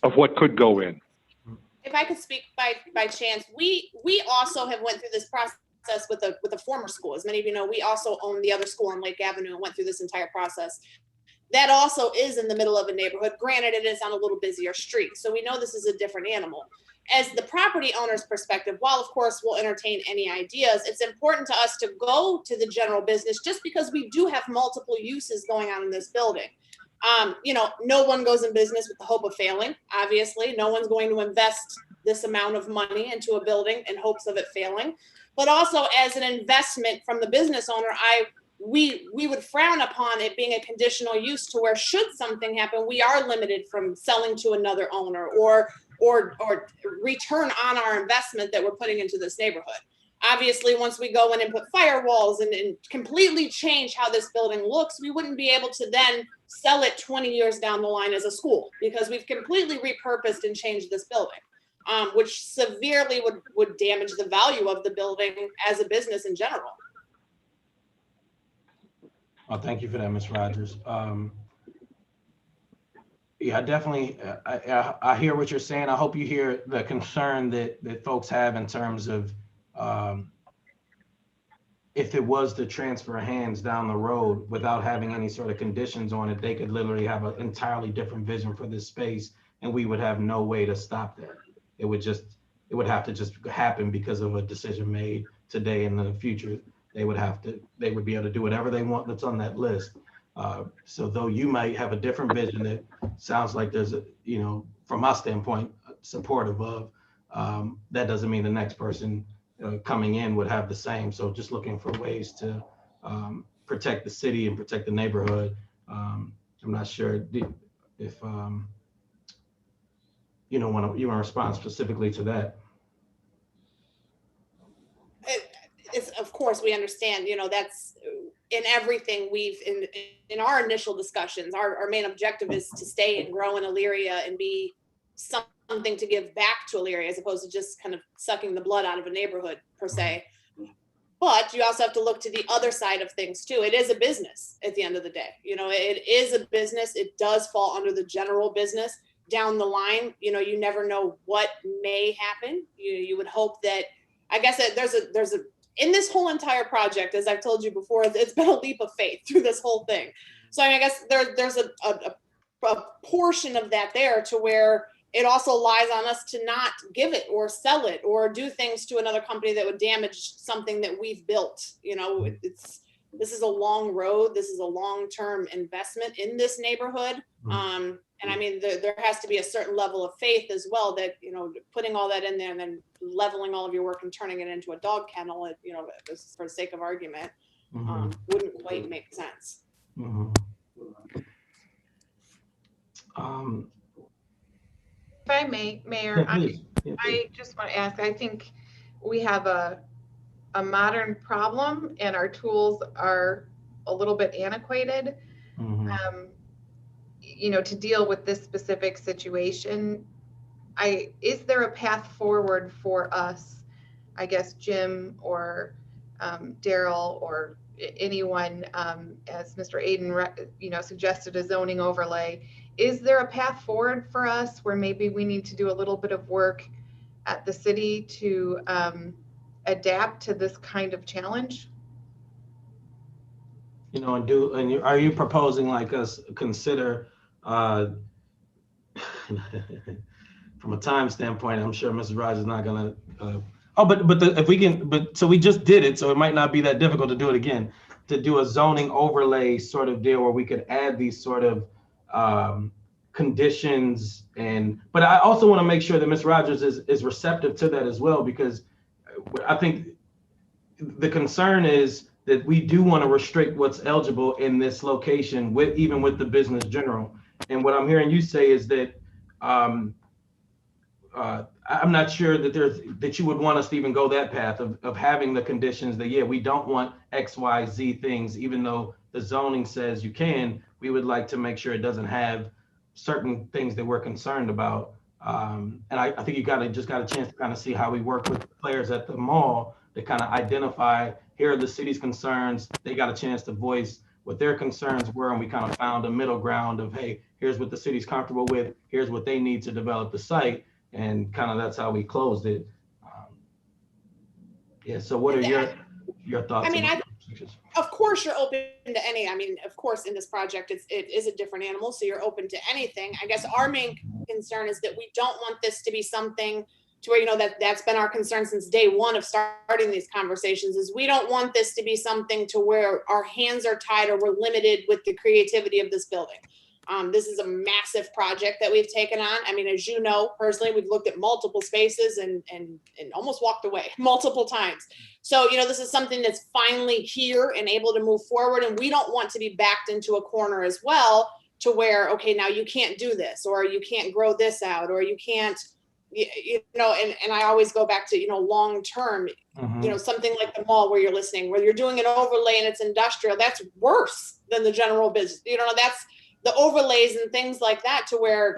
of what could go in. If I could speak by chance, we also have went through this process with a former school. As many of you know, we also own the other school on Lake Avenue and went through this entire process. That also is in the middle of a neighborhood. Granted, it is on a little busier street. So we know this is a different animal. As the property owner's perspective, while of course we'll entertain any ideas, it's important to us to go to the general business just because we do have multiple uses going on in this building. No one goes in business with the hope of failing. Obviously, no one's going to invest this amount of money into a building in hopes of it failing. But also as an investment from the business owner, we would frown upon it being a conditional use to where should something happen, we are limited from selling to another owner or return on our investment that we're putting into this neighborhood. Obviously, once we go in and put firewalls and completely change how this building looks, we wouldn't be able to then sell it 20 years down the line as a school because we've completely repurposed and changed this building. which severely would damage the value of the building as a business in general. Oh, thank you for that, Ms. Rogers. Yeah, I definitely, I hear what you're saying. I hope you hear the concern that folks have in terms of if it was to transfer hands down the road without having any sort of conditions on it, they could literally have an entirely different vision for this space, and we would have no way to stop that. It would have to just happen because of a decision made today. In the future, they would be able to do whatever they want that's on that list. So though you might have a different vision that sounds like there's a, from my standpoint, supportive of, that doesn't mean the next person coming in would have the same. So just looking for ways to protect the city and protect the neighborhood. I'm not sure if you want to respond specifically to that. It's, of course, we understand, that's in everything in our initial discussions, our main objective is to stay and grow in Elyria and be something to give back to Elyria, as opposed to just kind of sucking the blood out of a neighborhood per se. But you also have to look to the other side of things too. It is a business at the end of the day. It is a business. It does fall under the general business. Down the line, you never know what may happen. You would hope that, I guess that there's a in this whole entire project, as I've told you before, it's been a leap of faith through this whole thing. So I guess there's a portion of that there to where it also lies on us to not give it or sell it or do things to another company that would damage something that we've built. This is a long road. This is a long-term investment in this neighborhood. And I mean, there has to be a certain level of faith as well that, putting all that in there and then leveling all of your work and turning it into a dog kennel, for the sake of argument, wouldn't quite make sense. If I may, Mayor, Yeah, I just want to ask, I think we have a modern problem and our tools are a little bit antiquated. To deal with this specific situation, is there a path forward for us, I guess, Jim or Daryl or anyone, as Mr. Aiden, suggested a zoning overlay. Is there a path forward for us where maybe we need to do a little bit of work at the city to adapt to this kind of challenge? Are you proposing like us consider, from a time standpoint, I'm sure Mrs. Rogers is not gonna, so we just did it, so it might not be that difficult to do it again, to do a zoning overlay sort of deal where we could add these sort of conditions but I also want to make sure that Ms. Rogers is receptive to that as well, because I think the concern is that we do want to restrict what's eligible in this location even with the business general. And what I'm hearing you say is that I'm not sure that you would want us to even go that path of having the conditions that, yeah, we don't want X, Y, Z things, even though the zoning says you can. We would like to make sure it doesn't have certain things that we're concerned about. And I think you just got a chance to kind of see how we work with players at the mall to kind of identify, here are the city's concerns. They got a chance to voice what their concerns were, and we kind of found a middle ground of, hey, here's what the city's comfortable with, here's what they need to develop the site, and kind of that's how we closed it. So what are your thoughts? I mean, of course you're open to any, of course in this project it is a different animal, so you're open to anything. I guess our main concern is that we don't want this to be something to where, that's been our concern since day one of starting these conversations, is we don't want this to be something to where our hands are tied or we're limited with the creativity of this building. This is a massive project that we've taken on. As you know, personally, we've looked at multiple spaces and almost walked away multiple times. So, this is something that's finally here and able to move forward. And we don't want to be backed into a corner as well to where, okay, now you can't do this, or you can't grow this out, or you can't, and I always go back to, long-term, something like the mall where you're listening, where you're doing an overlay and it's industrial, that's worse than the general business. That's the overlays and things like that, to where,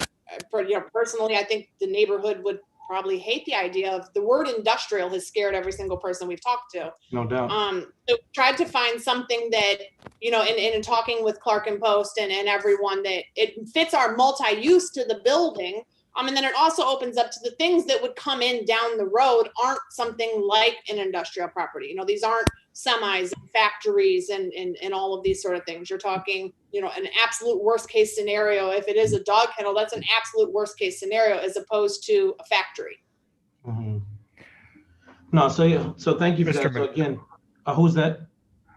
personally, I think the neighborhood would probably hate the idea of the word industrial has scared every single person we've talked to. No doubt. So tried to find something that, you know, in talking with Clark and Post and everyone, that it fits our multi-use to the building. And then it also opens up to the things that would come in down the road aren't something like an industrial property. You know, these aren't semis, factories, and all of these sort of things. You're talking, you know, an absolute worst case scenario. If it is a dog kennel, that's an absolute worst case scenario as opposed to a factory. Mm-hmm. No, so yeah, so thank you for Mr. that. So again, who's that?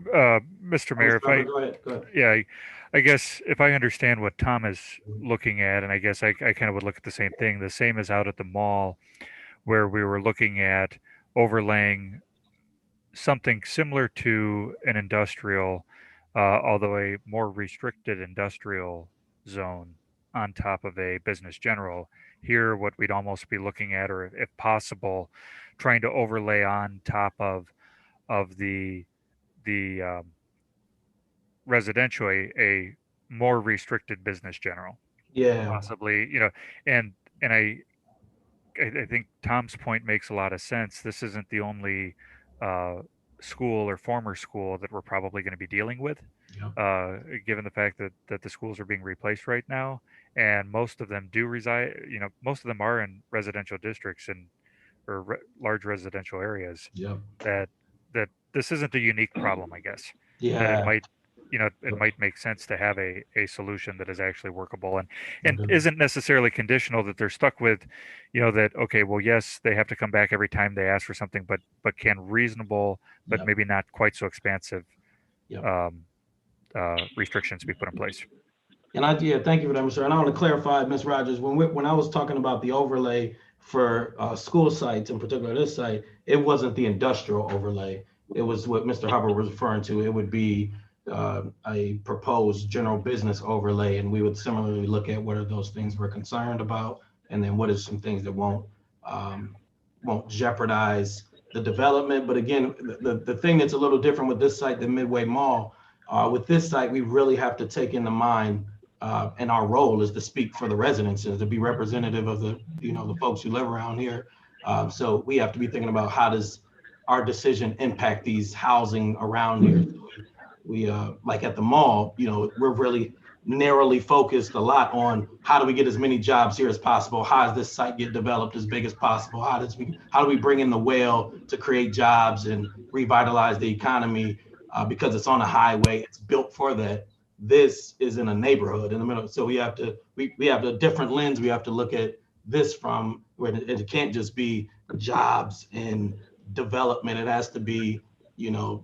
Mr. Mayor, Go ahead. Yeah, I guess if I understand what Tom is looking at, and I guess I kind of would look at the same thing, the same as out at the mall, where we were looking at overlaying something similar to an industrial, although a more restricted industrial zone on top of a business general. Here, what we'd almost be looking at, or if possible, trying to overlay on top of the residential a more restricted business general. Yeah. Possibly, you know, and I think Tom's point makes a lot of sense. This isn't the only school or former school that we're probably going to be dealing with, given the fact that the schools are being replaced right now, and most of them do reside. You know, most of them are in residential districts or large residential areas. Yep. That this isn't a unique problem, I guess. Yeah. That it might, you know, it might make sense to have a solution that is actually workable and isn't necessarily conditional that they're stuck with, you know, that, okay, well, yes, they have to come back every time they ask for something, but can reasonable, but maybe not quite so expansive restrictions be put in place. And thank you for that, Mr. And I want to clarify, Ms. Rogers, when I was talking about the overlay for school sites, in particular this site, it wasn't the industrial overlay. It was what Mr. Hubbard was referring to. It would be a proposed general business overlay, and we would similarly look at what are those things we're concerned about, and then what is some things that won't jeopardize the development. But again, the thing that's a little different with this site than Midway Mall, with this site, we really have to take into mind, and our role is to speak for the residents, is to be representative of the folks who live around here. So we have to be thinking about how does our decision impact these housing around here. We like at the mall, you know, we're really narrowly focused a lot on how do we get as many jobs here as possible? How does this site get developed as big as possible? How do we bring in the whale to create jobs and revitalize the economy? Because it's on a highway, it's built for that. This is in a neighborhood in the middle. So we have a different lens. We have to look at this from where it can't just be jobs and development. It has to be, you know,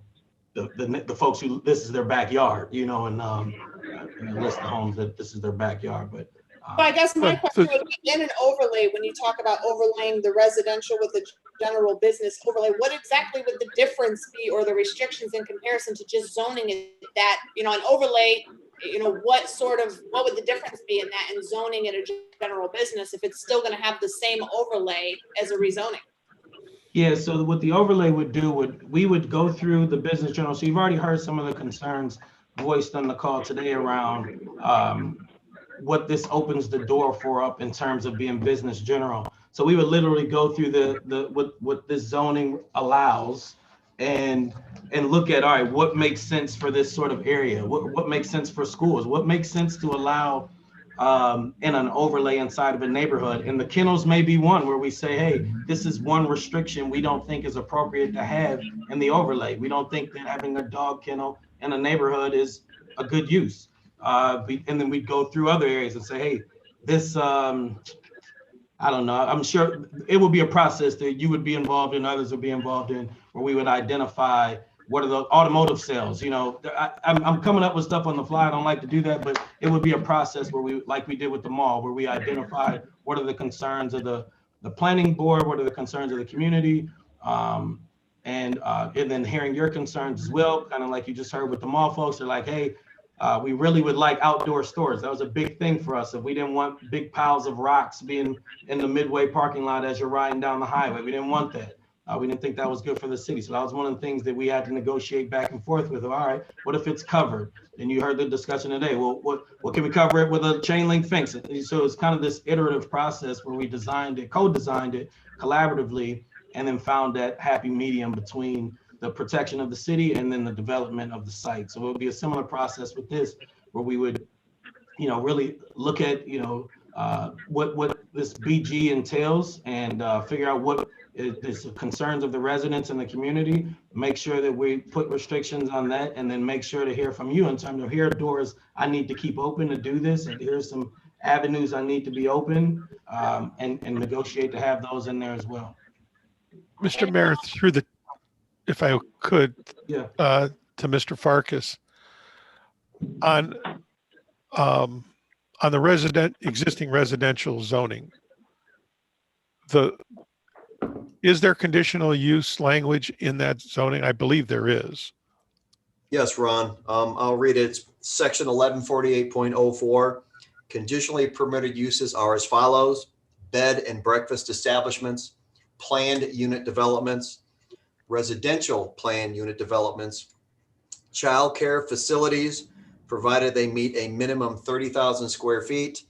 the folks who this is their backyard, you know, and list the homes that this is their backyard. But so I guess my question would be, in an overlay, when you talk about overlaying the residential with the general business overlay, what exactly would the difference be, or the restrictions in comparison to just zoning it? That, you know, an overlay, you know, what would the difference be in that and zoning it a general business if it's still going to have the same overlay as a rezoning? Yeah, so what the overlay would do we would go through the business general. So you've already heard some of the concerns voiced on the call today around what this opens the door for up in terms of being business general. So we would literally go through what this zoning allows and look at, all right, what makes sense for this sort of area? What makes sense for schools? What makes sense to allow in an overlay inside of a neighborhood? And the kennels may be one where we say, hey, this is one restriction we don't think is appropriate to have in the overlay. We don't think that having a dog kennel in a neighborhood is a good use. And then we go through other areas and say, hey, this, I don't know, I'm sure it will be a process that you would be involved in, others would be involved in, where we would identify what are the automotive sales. You know, I'm coming up with stuff on the fly. I don't like to do that, but it would be a process where we, like we did with the mall, where we identify what are the concerns of the planning board, what are the concerns of the community, and then hearing your concerns as well, kind of like you just heard with the mall folks. They're like, hey, we really would like outdoor stores. That was a big thing for us. If we didn't want big piles of rocks being in the Midway parking lot as you're riding down the highway, we didn't want that. We didn't think that was good for the city. So that was one of the things that we had to negotiate back and forth with. All right, what if it's covered? And you heard the discussion today. Well, what can we cover it with a chain link fence? And so it's kind of this iterative process where we designed it, co-designed it collaboratively, and then found that happy medium between the protection of the city and then the development of the site. So it'll be a similar process with this, where we would, really look at, what this BG entails and figure out what is the concerns of the residents and the community, make sure that we put restrictions on that, and then make sure to hear from you in terms of here are doors I need to keep open to do this, and here's some avenues I need to be open, and negotiate to have those in there as well. Mr. Mayor, if I could, Yeah. to Mr. Farkas, on the existing residential zoning, is there conditional use language in that zoning? I believe there is. Yes, Ron. I'll read it. It's section 1148.04. Conditionally permitted uses are as follows: bed and breakfast establishments, planned unit developments, residential planned unit developments, childcare facilities, provided they meet a minimum 30,000 square feet,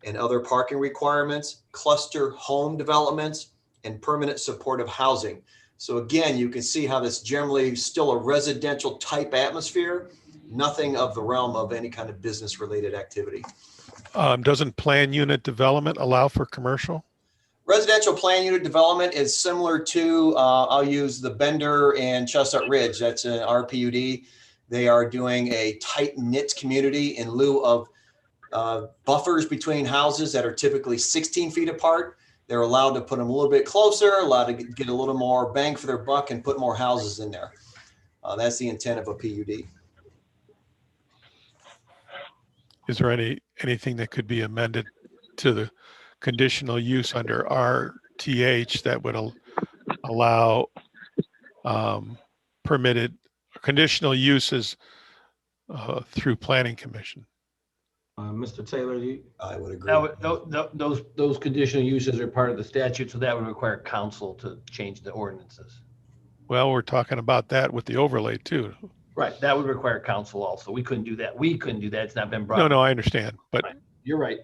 and other parking requirements, cluster home developments, and permanent supportive housing. So again, you can see how this generally still a residential type atmosphere, nothing of the realm of any kind of business related activity. Doesn't planned unit development allow for commercial? Residential plan unit development is similar to, I'll use the Bender and Chestnut Ridge. That's an RPUD. They are doing a tight knit community in lieu of buffers between houses that are typically 16 feet apart. They're allowed to put them a little bit closer, allowed to get a little more bang for their buck and put more houses in there. That's the intent of a PUD. Is there anything that could be amended to the conditional use under RTH that would allow permitted conditional uses through planning commission? Mr. Taylor, I would agree. Those conditional uses are part of the statute, so that would require council to change the ordinances. Well, we're talking about that with the overlay too. Right, that would require council also. We couldn't do that. It's not been brought. No, I understand, but right. You're right.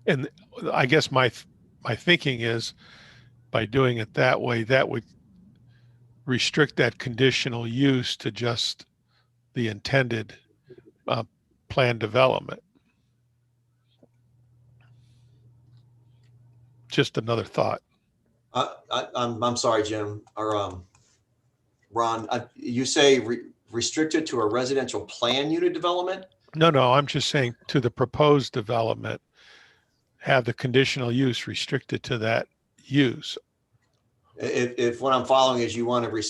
And I guess my thinking is, by doing it that way, that would restrict that conditional use to just the intended planned development. Just another thought. I'm sorry, Jim, or Ron, you say restricted to a residential plan unit development? No, I'm just saying to the proposed development, have the conditional use restricted to that use. If what I'm following is you want to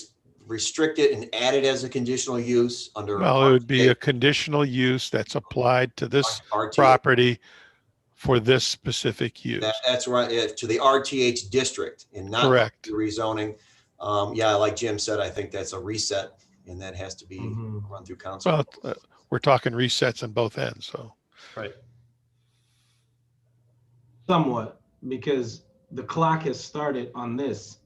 restrict it and add it as a conditional use under. Well, it would be a conditional use that's applied to this property for this specific use. That's right, to the RTH district and not correct rezoning. Yeah, like Jim said, I think that's a reset, and that has to be run through council. Well, we're talking resets on both ends, so. Right. Somewhat, because the clock has started on this.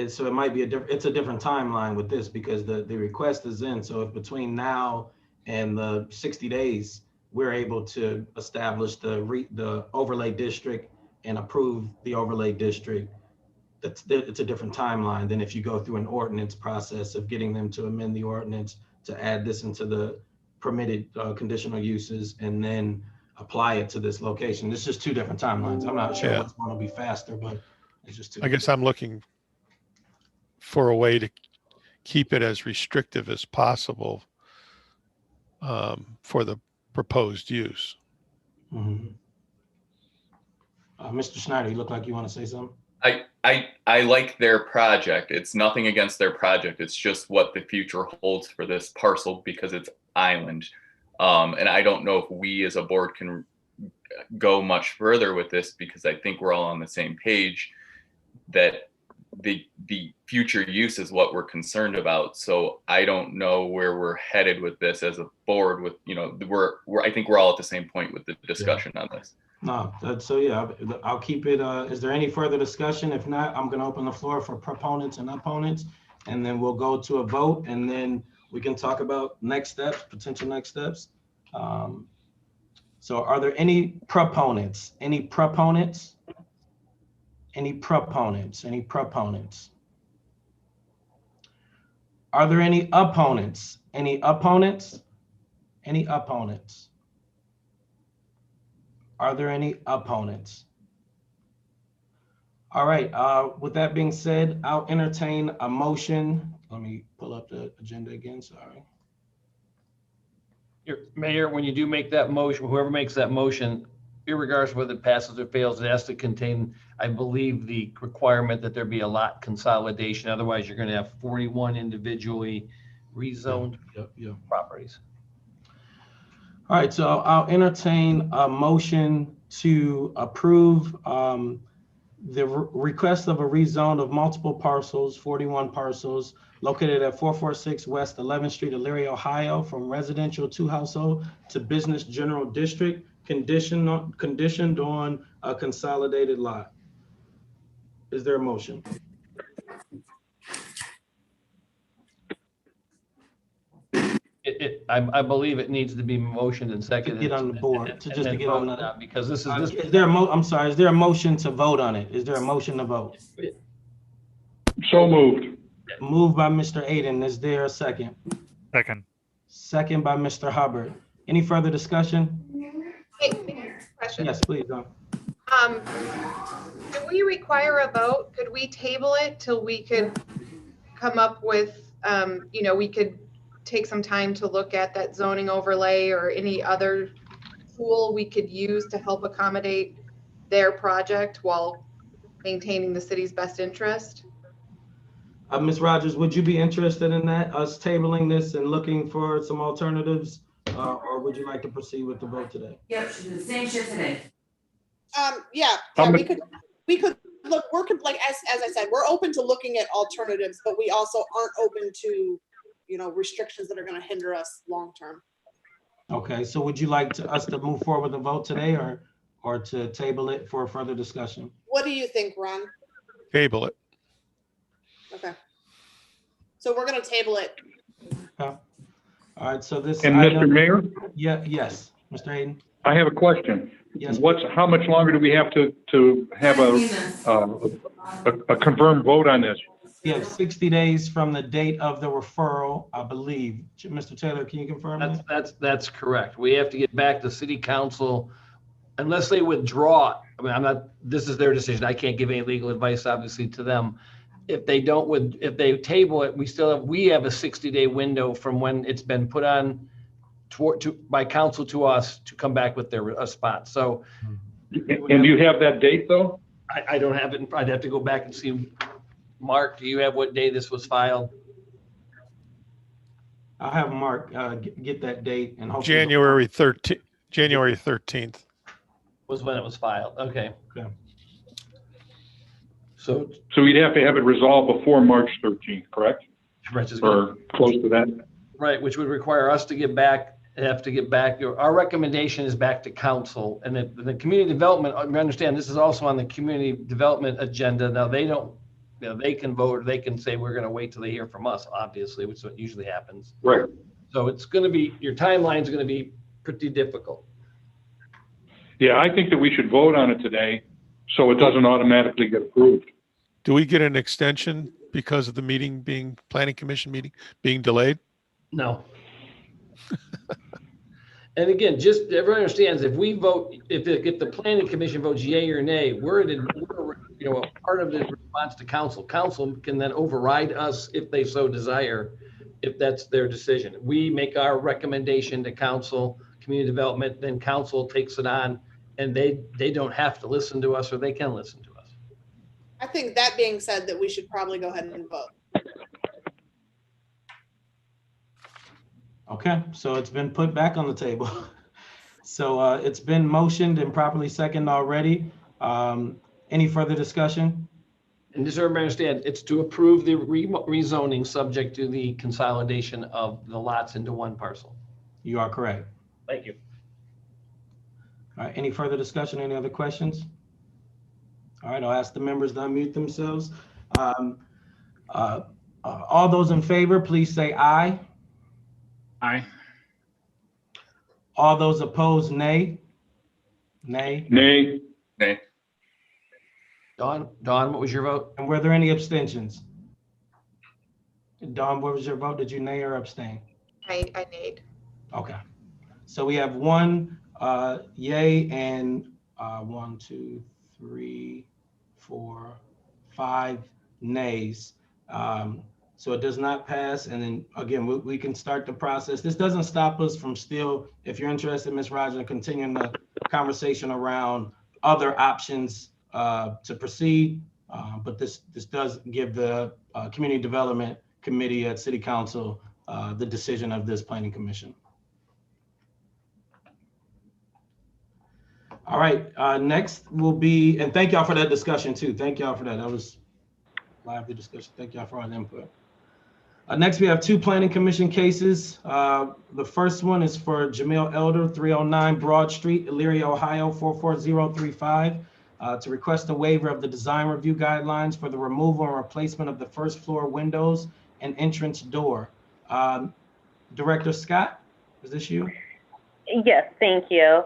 So it might be it's a different timeline with this because the request is in. So if between now and the 60 days, we're able to establish the overlay district and approve the overlay district, it's a different timeline than if you go through an ordinance process of getting them to amend the ordinance to add this into the permitted conditional uses and then apply it to this location. It's just two different timelines. I'm not sure what's going to be faster, but it's just two. I guess I'm looking for a way to keep it as restrictive as possible for the proposed use. Mm-hmm. Mr. Schneider, you look like you want to say something. I like their project. It's nothing against their project. It's just what the future holds for this parcel because it's island. And I don't know if we as a board can go much further with this because I think we're all on the same page that the future use is what we're concerned about. So I don't know where we're headed with this as a board with, I think we're all at the same point with the discussion on this. No, so yeah, I'll keep it. Is there any further discussion? If not, I'm going to open the floor for proponents and opponents, and then we'll go to a vote, and then we can talk about next steps, potential next steps. So are there any proponents? Any proponents? Any proponents? Any proponents? Are there any opponents? Any opponents? Any opponents? Are there any opponents? All right, with that being said, I'll entertain a motion. Let me pull up the agenda again, sorry. Mayor, when you do make that motion, whoever makes that motion, irregardless of whether it passes or fails, it has to contain, I believe, the requirement that there be a lot consolidation. Otherwise, you're going to have 41 individually rezoned properties. All right, so I'll entertain a motion to approve the request of a rezone of multiple parcels, 41 parcels, located at 446 West 11th Street, Elyria, Ohio, from residential 2 household to business general district, conditioned on a consolidated lot. Is there a motion? I believe it needs to be motioned and seconded. To get on the board, to get on the, because this is is there I'm sorry, is there a motion to vote on it? Is there a motion to vote? So moved. Moved by Mr. Aiden. Is there a second? Second. Second by Mr. Hubbard. Any further discussion? Question. Yes, please. Do we require a vote? Could we table it till we could come up with, we could take some time to look at that zoning overlay or any other tool we could use to help accommodate their project while maintaining the city's best interest? Ms. Rogers, would you be interested in that, us tabling this and looking for some alternatives? Or would you like to proceed with the vote today? Yep, same shit today. We could look, like as I said, we're open to looking at alternatives, but we also aren't open to, restrictions that are going to hinder us long term. Okay, so would you like us to move forward with the vote today or to table it for further discussion? What do you think, Ron? Table it. Okay. So we're going to table it. Okay. All right, so this. And Mr. Mayor? Yeah, yes, Mr. Hayden. I have a question. Yes. How much longer do we have to have a confirmed vote on this? Yeah, 60 days from the date of the referral, I believe. Mr. Taylor, can you confirm that? That's correct. We have to get back to city council unless they withdraw. I mean, this is their decision. I can't give any legal advice, obviously, to them. If they table it, we have a 60-day window from when it's been put on by council to us to come back with their response. So. And do you have that date though? I don't have it. I'd have to go back and see. Mark, do you have what day this was filed? I'll have Mark get that date and hopefully. January 13th. Was when it was filed. Okay. Okay. So we'd have to have it resolved before March 13th, correct? Or close to that? Right, which would require us to get back, our recommendation is back to council, and the community development, I understand this is also on the community development agenda. Now they don't, they can vote, or they can say, we're gonna wait till they hear from us, obviously, which is what usually happens. Right. So it's gonna be, your timeline's gonna be pretty difficult. Yeah, I think that we should vote on it today so it doesn't automatically get approved. Do we get an extension because of the planning commission meeting being delayed? No. And again, just everyone understands, if we vote, if the planning commission votes yay or nay, we're a part of the response to council. Council can then override us if they so desire, if that's their decision. We make our recommendation to council, community development, then council takes it on, and they don't have to listen to us, or they can listen to us. I think that being said, that we should probably go ahead and vote. Okay, so it's been put back on the table. So it's been motioned and properly seconded already. Any further discussion? And just so everybody understand, it's to approve the rezoning subject to the consolidation of the lots into one parcel. You are correct. Thank you. All right, any further discussion, any other questions? All right, I'll ask the members to unmute themselves. All those in favor, please say aye. Aye. All those opposed, nay. Nay. Nay. Nay. Don, what was your vote? And were there any abstentions? Dawn, what was your vote? Did you nay or abstain? I nayed. Okay. So we have one yay and 1, 2, 3, 4, 5 nays. So it does not pass. And then again, we can start the process. This doesn't stop us from still, if you're interested, Ms. Rogers, in continuing the conversation around other options to proceed. But this does give the Community Development Committee at City Council the decision of this Planning Commission. All right, next will be, and thank y'all for that discussion too. Thank y'all for that. That was lively discussion. Thank y'all for all the input. Next, we have 2 Planning Commission cases. The first one is for Jamil Elder, 309 Broad Street, Elyria, Ohio, 44035, to request a waiver of the design review guidelines for the removal and replacement of the first floor windows and entrance door. Director Scott, is this you? Yes, thank you.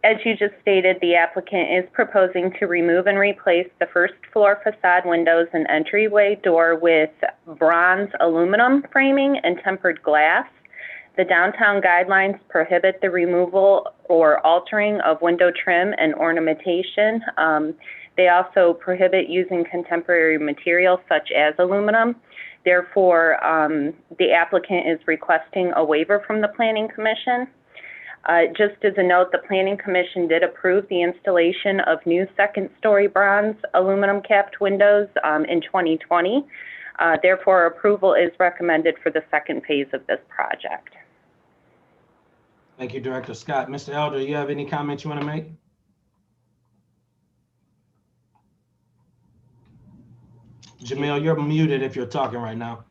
As you just stated, the applicant is proposing to remove and replace the first floor facade windows and entryway door with bronze aluminum framing and tempered glass. The downtown guidelines prohibit the removal or altering of window trim and ornamentation. They also prohibit using contemporary materials such as aluminum. Therefore, the applicant is requesting a waiver from the Planning Commission. Just as a note, the Planning Commission did approve the installation of new second-story bronze aluminum capped windows in 2020. Therefore, approval is recommended for the second phase of this project. Thank you, Director Scott. Mr. Elder, you have any comments you want to make? Jamil, you're muted if you're talking right now.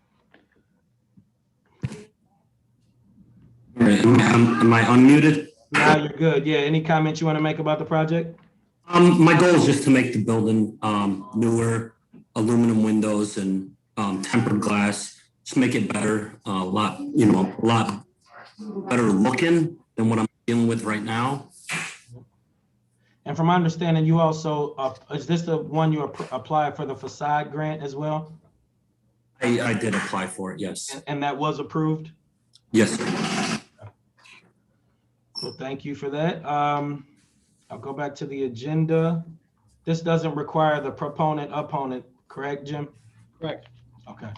All right, am I unmuted? Now you're good. Yeah, any comments you want to make about the project? My goal is just to make the building newer, aluminum windows and tempered glass, just make it better, a lot better looking than what I'm dealing with right now. And from my understanding, you also, is this the one you applied for the facade grant as well? I did apply for it, yes. And that was approved? Yes, sir. Well, thank you for that. I'll go back to the agenda. This doesn't require the proponent, opponent, correct, Jim? Correct. Okay.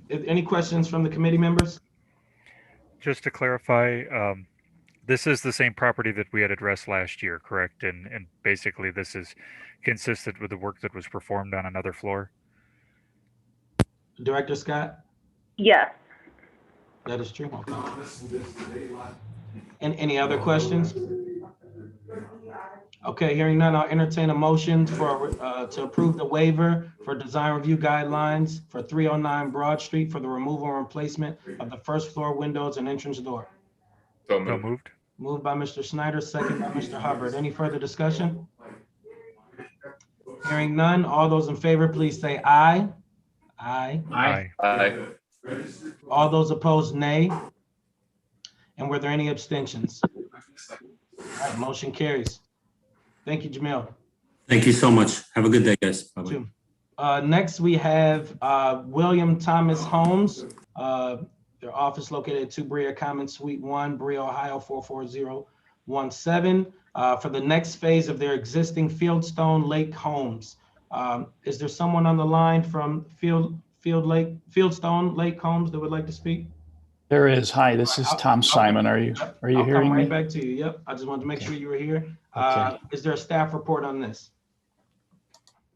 If any questions from the committee members? Just to clarify, this is the same property that we had addressed last year, correct? And basically this is consistent with the work that was performed on another floor? Director Scott? Yes. That is true. Okay. And any other questions? Okay, hearing none, I'll entertain a motion for to approve the waiver for design review guidelines for 309 Broad Street for the removal and replacement of the first floor windows and entrance door. So moved. Moved by Mr. Snyder, second by Mr. Hubbard. Any further discussion? Hearing none, all those in favor, please say aye. Aye. Aye. Aye. All those opposed, nay. And were there any abstentions? All right, motion carries. Thank you, Jamil. Thank you so much. Have a good day, guys. Bye-bye. Next, we have William Thomas Homes. Their office located at 2 Brea Commons, Suite 1, Brea, Ohio, 44017, for the next phase of their existing Fieldstone Lake homes. Is there someone on the line from Fieldstone Lake Homes that would like to speak? There is. Hi, this is Tom Simon. Are you I'll hearing come right me? back to you. Yep. I just wanted to make sure you were here. Okay. Is there a staff report on this?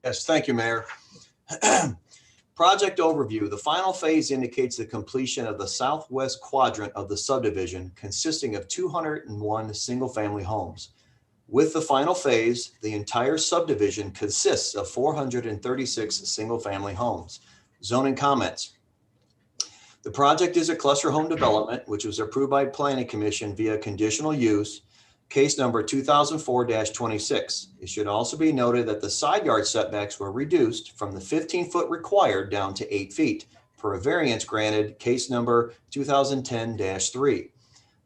Yes, thank you, Mayor. Project overview. The final phase indicates the completion of the southwest quadrant of the subdivision consisting of 201 single-family homes. With the final phase, the entire subdivision consists of 436 single-family homes. Zoning comments. The project is a cluster home development, which was approved by Planning Commission via conditional use, case number 2004-26. It should also be noted that the side yard setbacks were reduced from the 15-foot required down to 8 feet per a variance granted, case number 2010-3.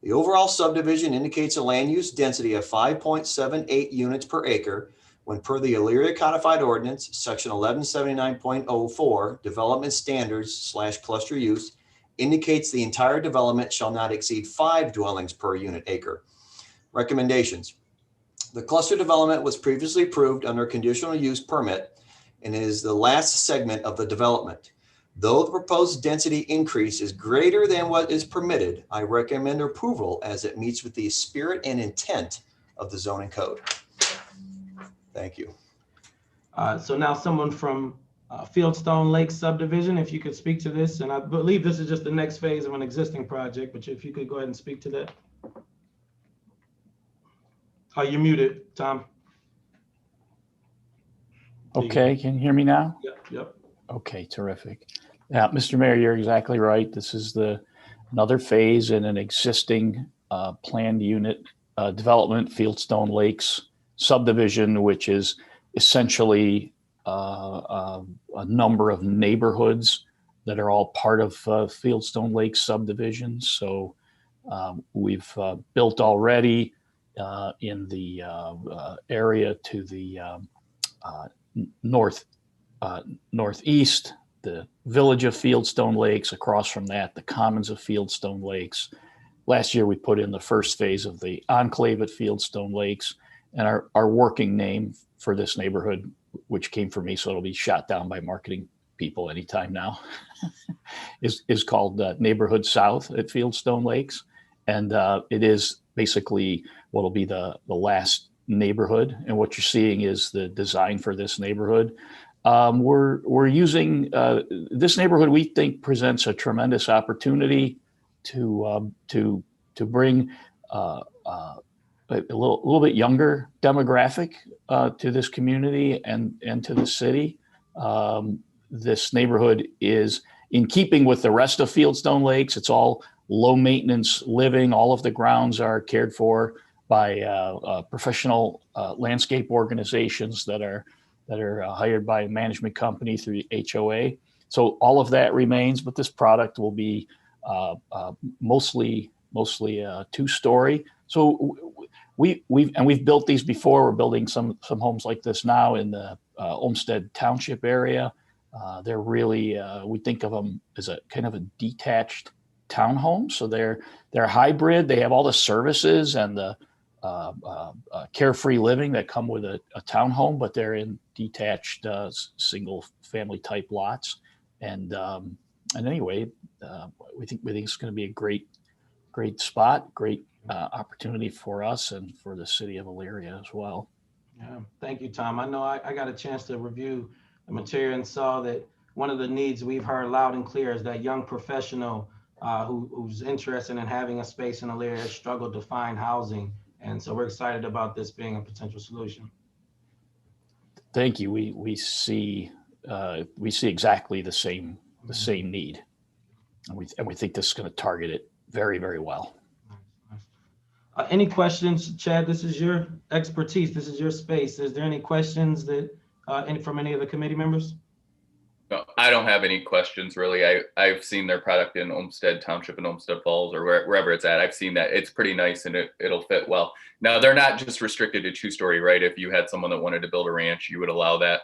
The overall subdivision indicates a land use density of 5.78 units per acre when per the Elyria Codified Ordinance, section 1179.04, development standards / cluster use, indicates the entire development shall not exceed 5 dwellings per unit acre. Recommendations. The cluster development was previously approved under a conditional use permit and is the last segment of the development. Though the proposed density increase is greater than what is permitted, I recommend approval as it meets with the spirit and intent of the zoning code. Thank you. So now someone from Fieldstone Lake subdivision, if you could speak to this, and I believe this is just the next phase of an existing project, but if you could go ahead and speak to that. Oh, you're muted, Tom. Okay, can you hear me now? Yep. Okay, terrific. Yeah, Mr. Mayor, you're exactly right. This is another phase in an existing planned unit development, Fieldstone Lakes subdivision, which is essentially a number of neighborhoods that are all part of Fieldstone Lakes subdivision. So we've built already in the area to the northeast, the village of Fieldstone Lakes. Across from that, the commons of Fieldstone Lakes. Last year, we put in the first phase of the enclave at Fieldstone Lakes, and our working name for this neighborhood, which came from me, so it'll be shot down by marketing people anytime now, is called Neighborhood South at Fieldstone Lakes. And it is basically what will be the last neighborhood. And what you're seeing is the design for this neighborhood. We're using this neighborhood. We think presents a tremendous opportunity to bring a little bit younger demographic to this community and to the city. This neighborhood is in keeping with the rest of Fieldstone Lakes. It's all low maintenance living. All of the grounds are cared for by professional landscape organizations that are hired by a management company through the HOA. So all of that remains, but this product will be mostly a two-story. So we've built these before. We're building some homes like this now in the Olmsted Township area. They're really we think of them as a kind of a detached townhome. So they're hybrid. They have all the services and the carefree living that come with a townhome, but they're in detached single family type lots. And anyway, we think it's going to be a great spot, great opportunity for us and for the city of Elyria as well. Yeah, thank you, Tom. I know I got a chance to review the material and saw that one of the needs we've heard loud and clear is that young professional who's interested in having a space in Elyria has struggled to find housing. And so we're excited about this being a potential solution. Thank you. We see exactly the same need, and we think this is going to target it very, very well. Any questions, Chad? This is your expertise. This is your space. Is there any questions that from any of the committee members? No, I don't have any questions really. I've seen their product in Olmsted Township and Olmsted Falls or wherever it's at. I've seen that. It's pretty nice and it'll fit well. Now they're not just restricted to two-story, right? If you had someone that wanted to build a ranch, you would allow that.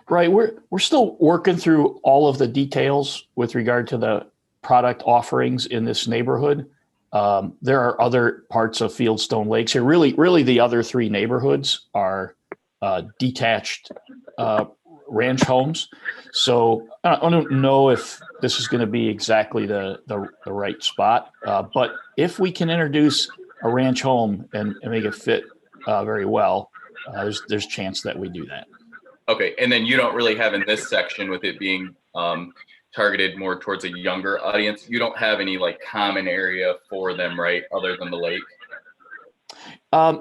Right. We're still working through all of the details with regard to the product offerings in this neighborhood. There are other parts of Fieldstone Lakes here. Really the other three neighborhoods are detached ranch homes. So I don't know if this is going to be exactly the right spot, but if we can introduce a ranch home and make it fit very well, there's chance that we do that. Okay, and then you don't really have in this section with it being targeted more towards a younger audience, you don't have any like common area for them, right? Other than the lake?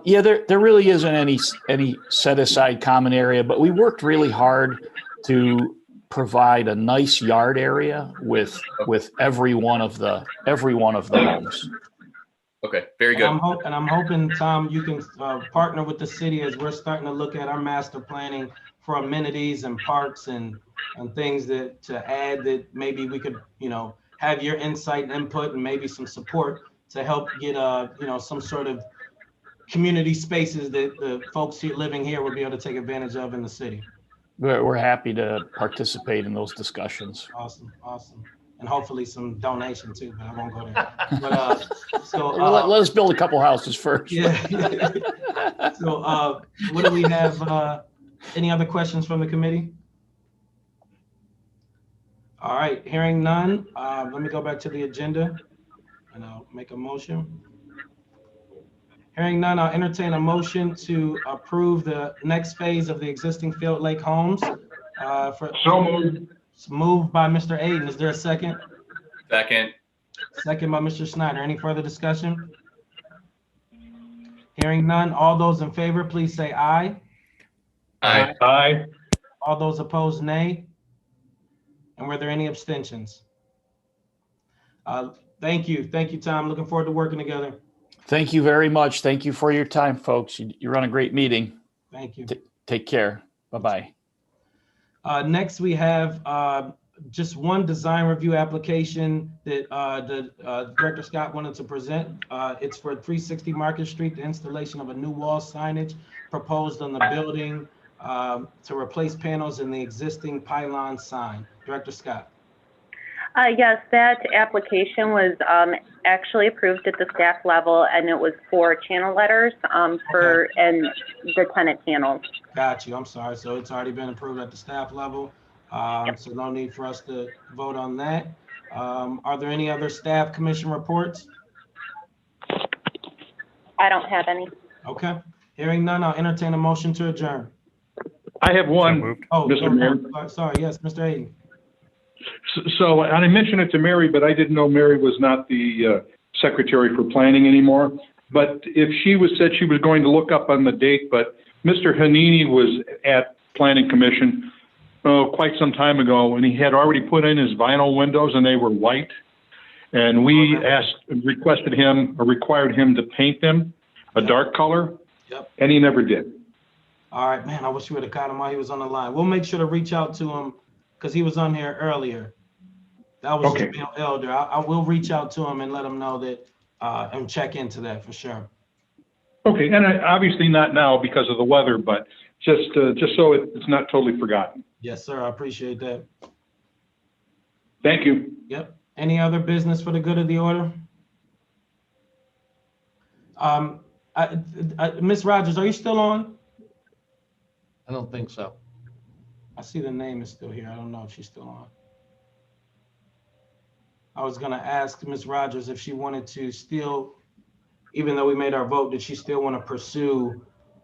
Yeah, there really isn't any set aside common area, but we worked really hard to provide a nice yard area with every one of the homes. Okay, very And good. I'm hoping, Tom, you can partner with the city as we're starting to look at our master planning for amenities and parks and things that to add that maybe we could, have your insight and input and maybe some support to help get some sort of community spaces that the folks here living here will be able to take advantage of in the city. We're happy to participate in those discussions. Awesome. And hopefully some donation too, but I won't go there. But so let us build a couple houses first. Yeah. So what do we have? Any other questions from the committee? All right, hearing none, let me go back to the agenda and I'll make a motion. Hearing none, I'll entertain a motion to approve the next phase of the existing Field Lake homes. So moved. Moved by Mr. Aiden. Is there a second? Second. Second by Mr. Snyder. Any further discussion? Hearing none, all those in favor, please say aye. Aye. Aye. All those opposed, nay. And were there any abstentions? Thank you, Tom. Looking forward to working together. Thank you very much. Thank you for your time, folks. You run a great meeting. Thank you. Take care. Bye-bye. Next, we have just one design review application that Director Scott wanted to present. It's for 360 Market Street, the installation of a new wall signage proposed on the building to replace panels in the existing pylon sign. Director Scott. Yes, that application was actually approved at the staff level, and it was for channel letters and the tenant panels. Got you. I'm sorry. So it's already been approved at the staff level. So no need for us to vote on that. Are there any other staff commission reports? I don't have any. Okay. Hearing none, I'll entertain a motion to adjourn. I have one, Mr. Mayor. Sorry. Yes, Mr. Aiden. So, and I mentioned it to Mary, but I didn't know Mary was not the secretary for planning anymore. But if she said she was going to look up on the date, but Mr. Hanini was at Planning Commission quite some time ago, and he had already put in his vinyl windows, and they were white. And we required him to paint them a dark color, and he never did. All right, man, I wish you would have caught him while he was on the line. We'll make sure to reach out to him because he was on here earlier. That was okay. Bill Elder. I will reach out to him and let him know that and check into that for sure. Okay, and obviously not now because of the weather, but just so it's not totally forgotten. Yes, sir. I appreciate that. Thank you. Yep. Any other business for the good of the order? Ms. Rogers, are you still on? I don't think so. I see the name is still here. I don't know if she's still on. I was going to ask Ms. Rogers if she wanted to still, even though we made our vote, did she still want to pursue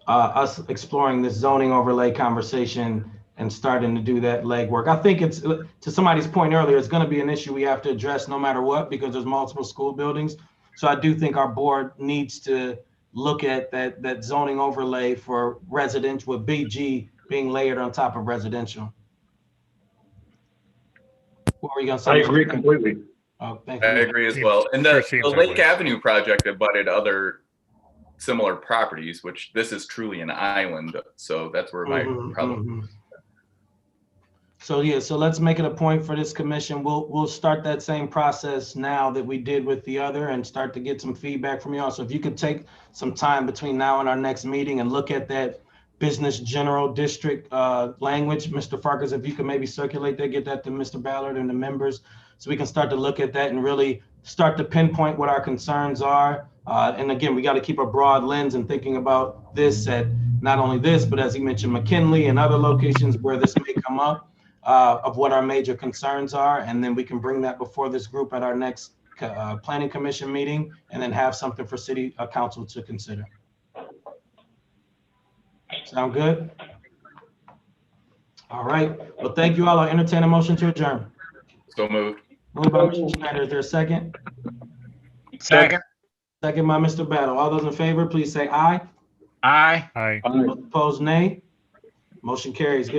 us exploring this zoning overlay conversation and starting to do that legwork? I think it's, to somebody's point earlier, it's going to be an issue we have to address no matter what because there's multiple school buildings. So I do think our board needs to look at that zoning overlay for residential with BG being layered on top of residential. What were you going to say? I agree completely. Oh, thank you. I agree as well. And the Lake Avenue project abutted other similar properties, which this is truly an island. So that's where my problem. So yeah, so let's make it a point for this commission. We'll start that same process now that we did with the other and start to get some feedback from y'all. So if you could take some time between now and our next meeting and look at that business general district language, Mr. Farkas, if you could maybe circulate that, get that to Mr. Ballard and the members so we can start to look at that and really start to pinpoint what our concerns are. And again, we got to keep a broad lens and thinking about this at not only this, but as he mentioned, McKinley and other locations where this may come up. Of what our major concerns are, and then we can bring that before this group at our next planning commission meeting, and then have something for city council to consider. Sound good? All right. Well, thank you all. I'll entertain a motion to adjourn. So moved. Moved by Mr. Schneider. Is there a second? Second. Second by Mr. Battle. All those in favor, please say aye. Aye. Aye. Opposed, nay. Motion carries. Good job.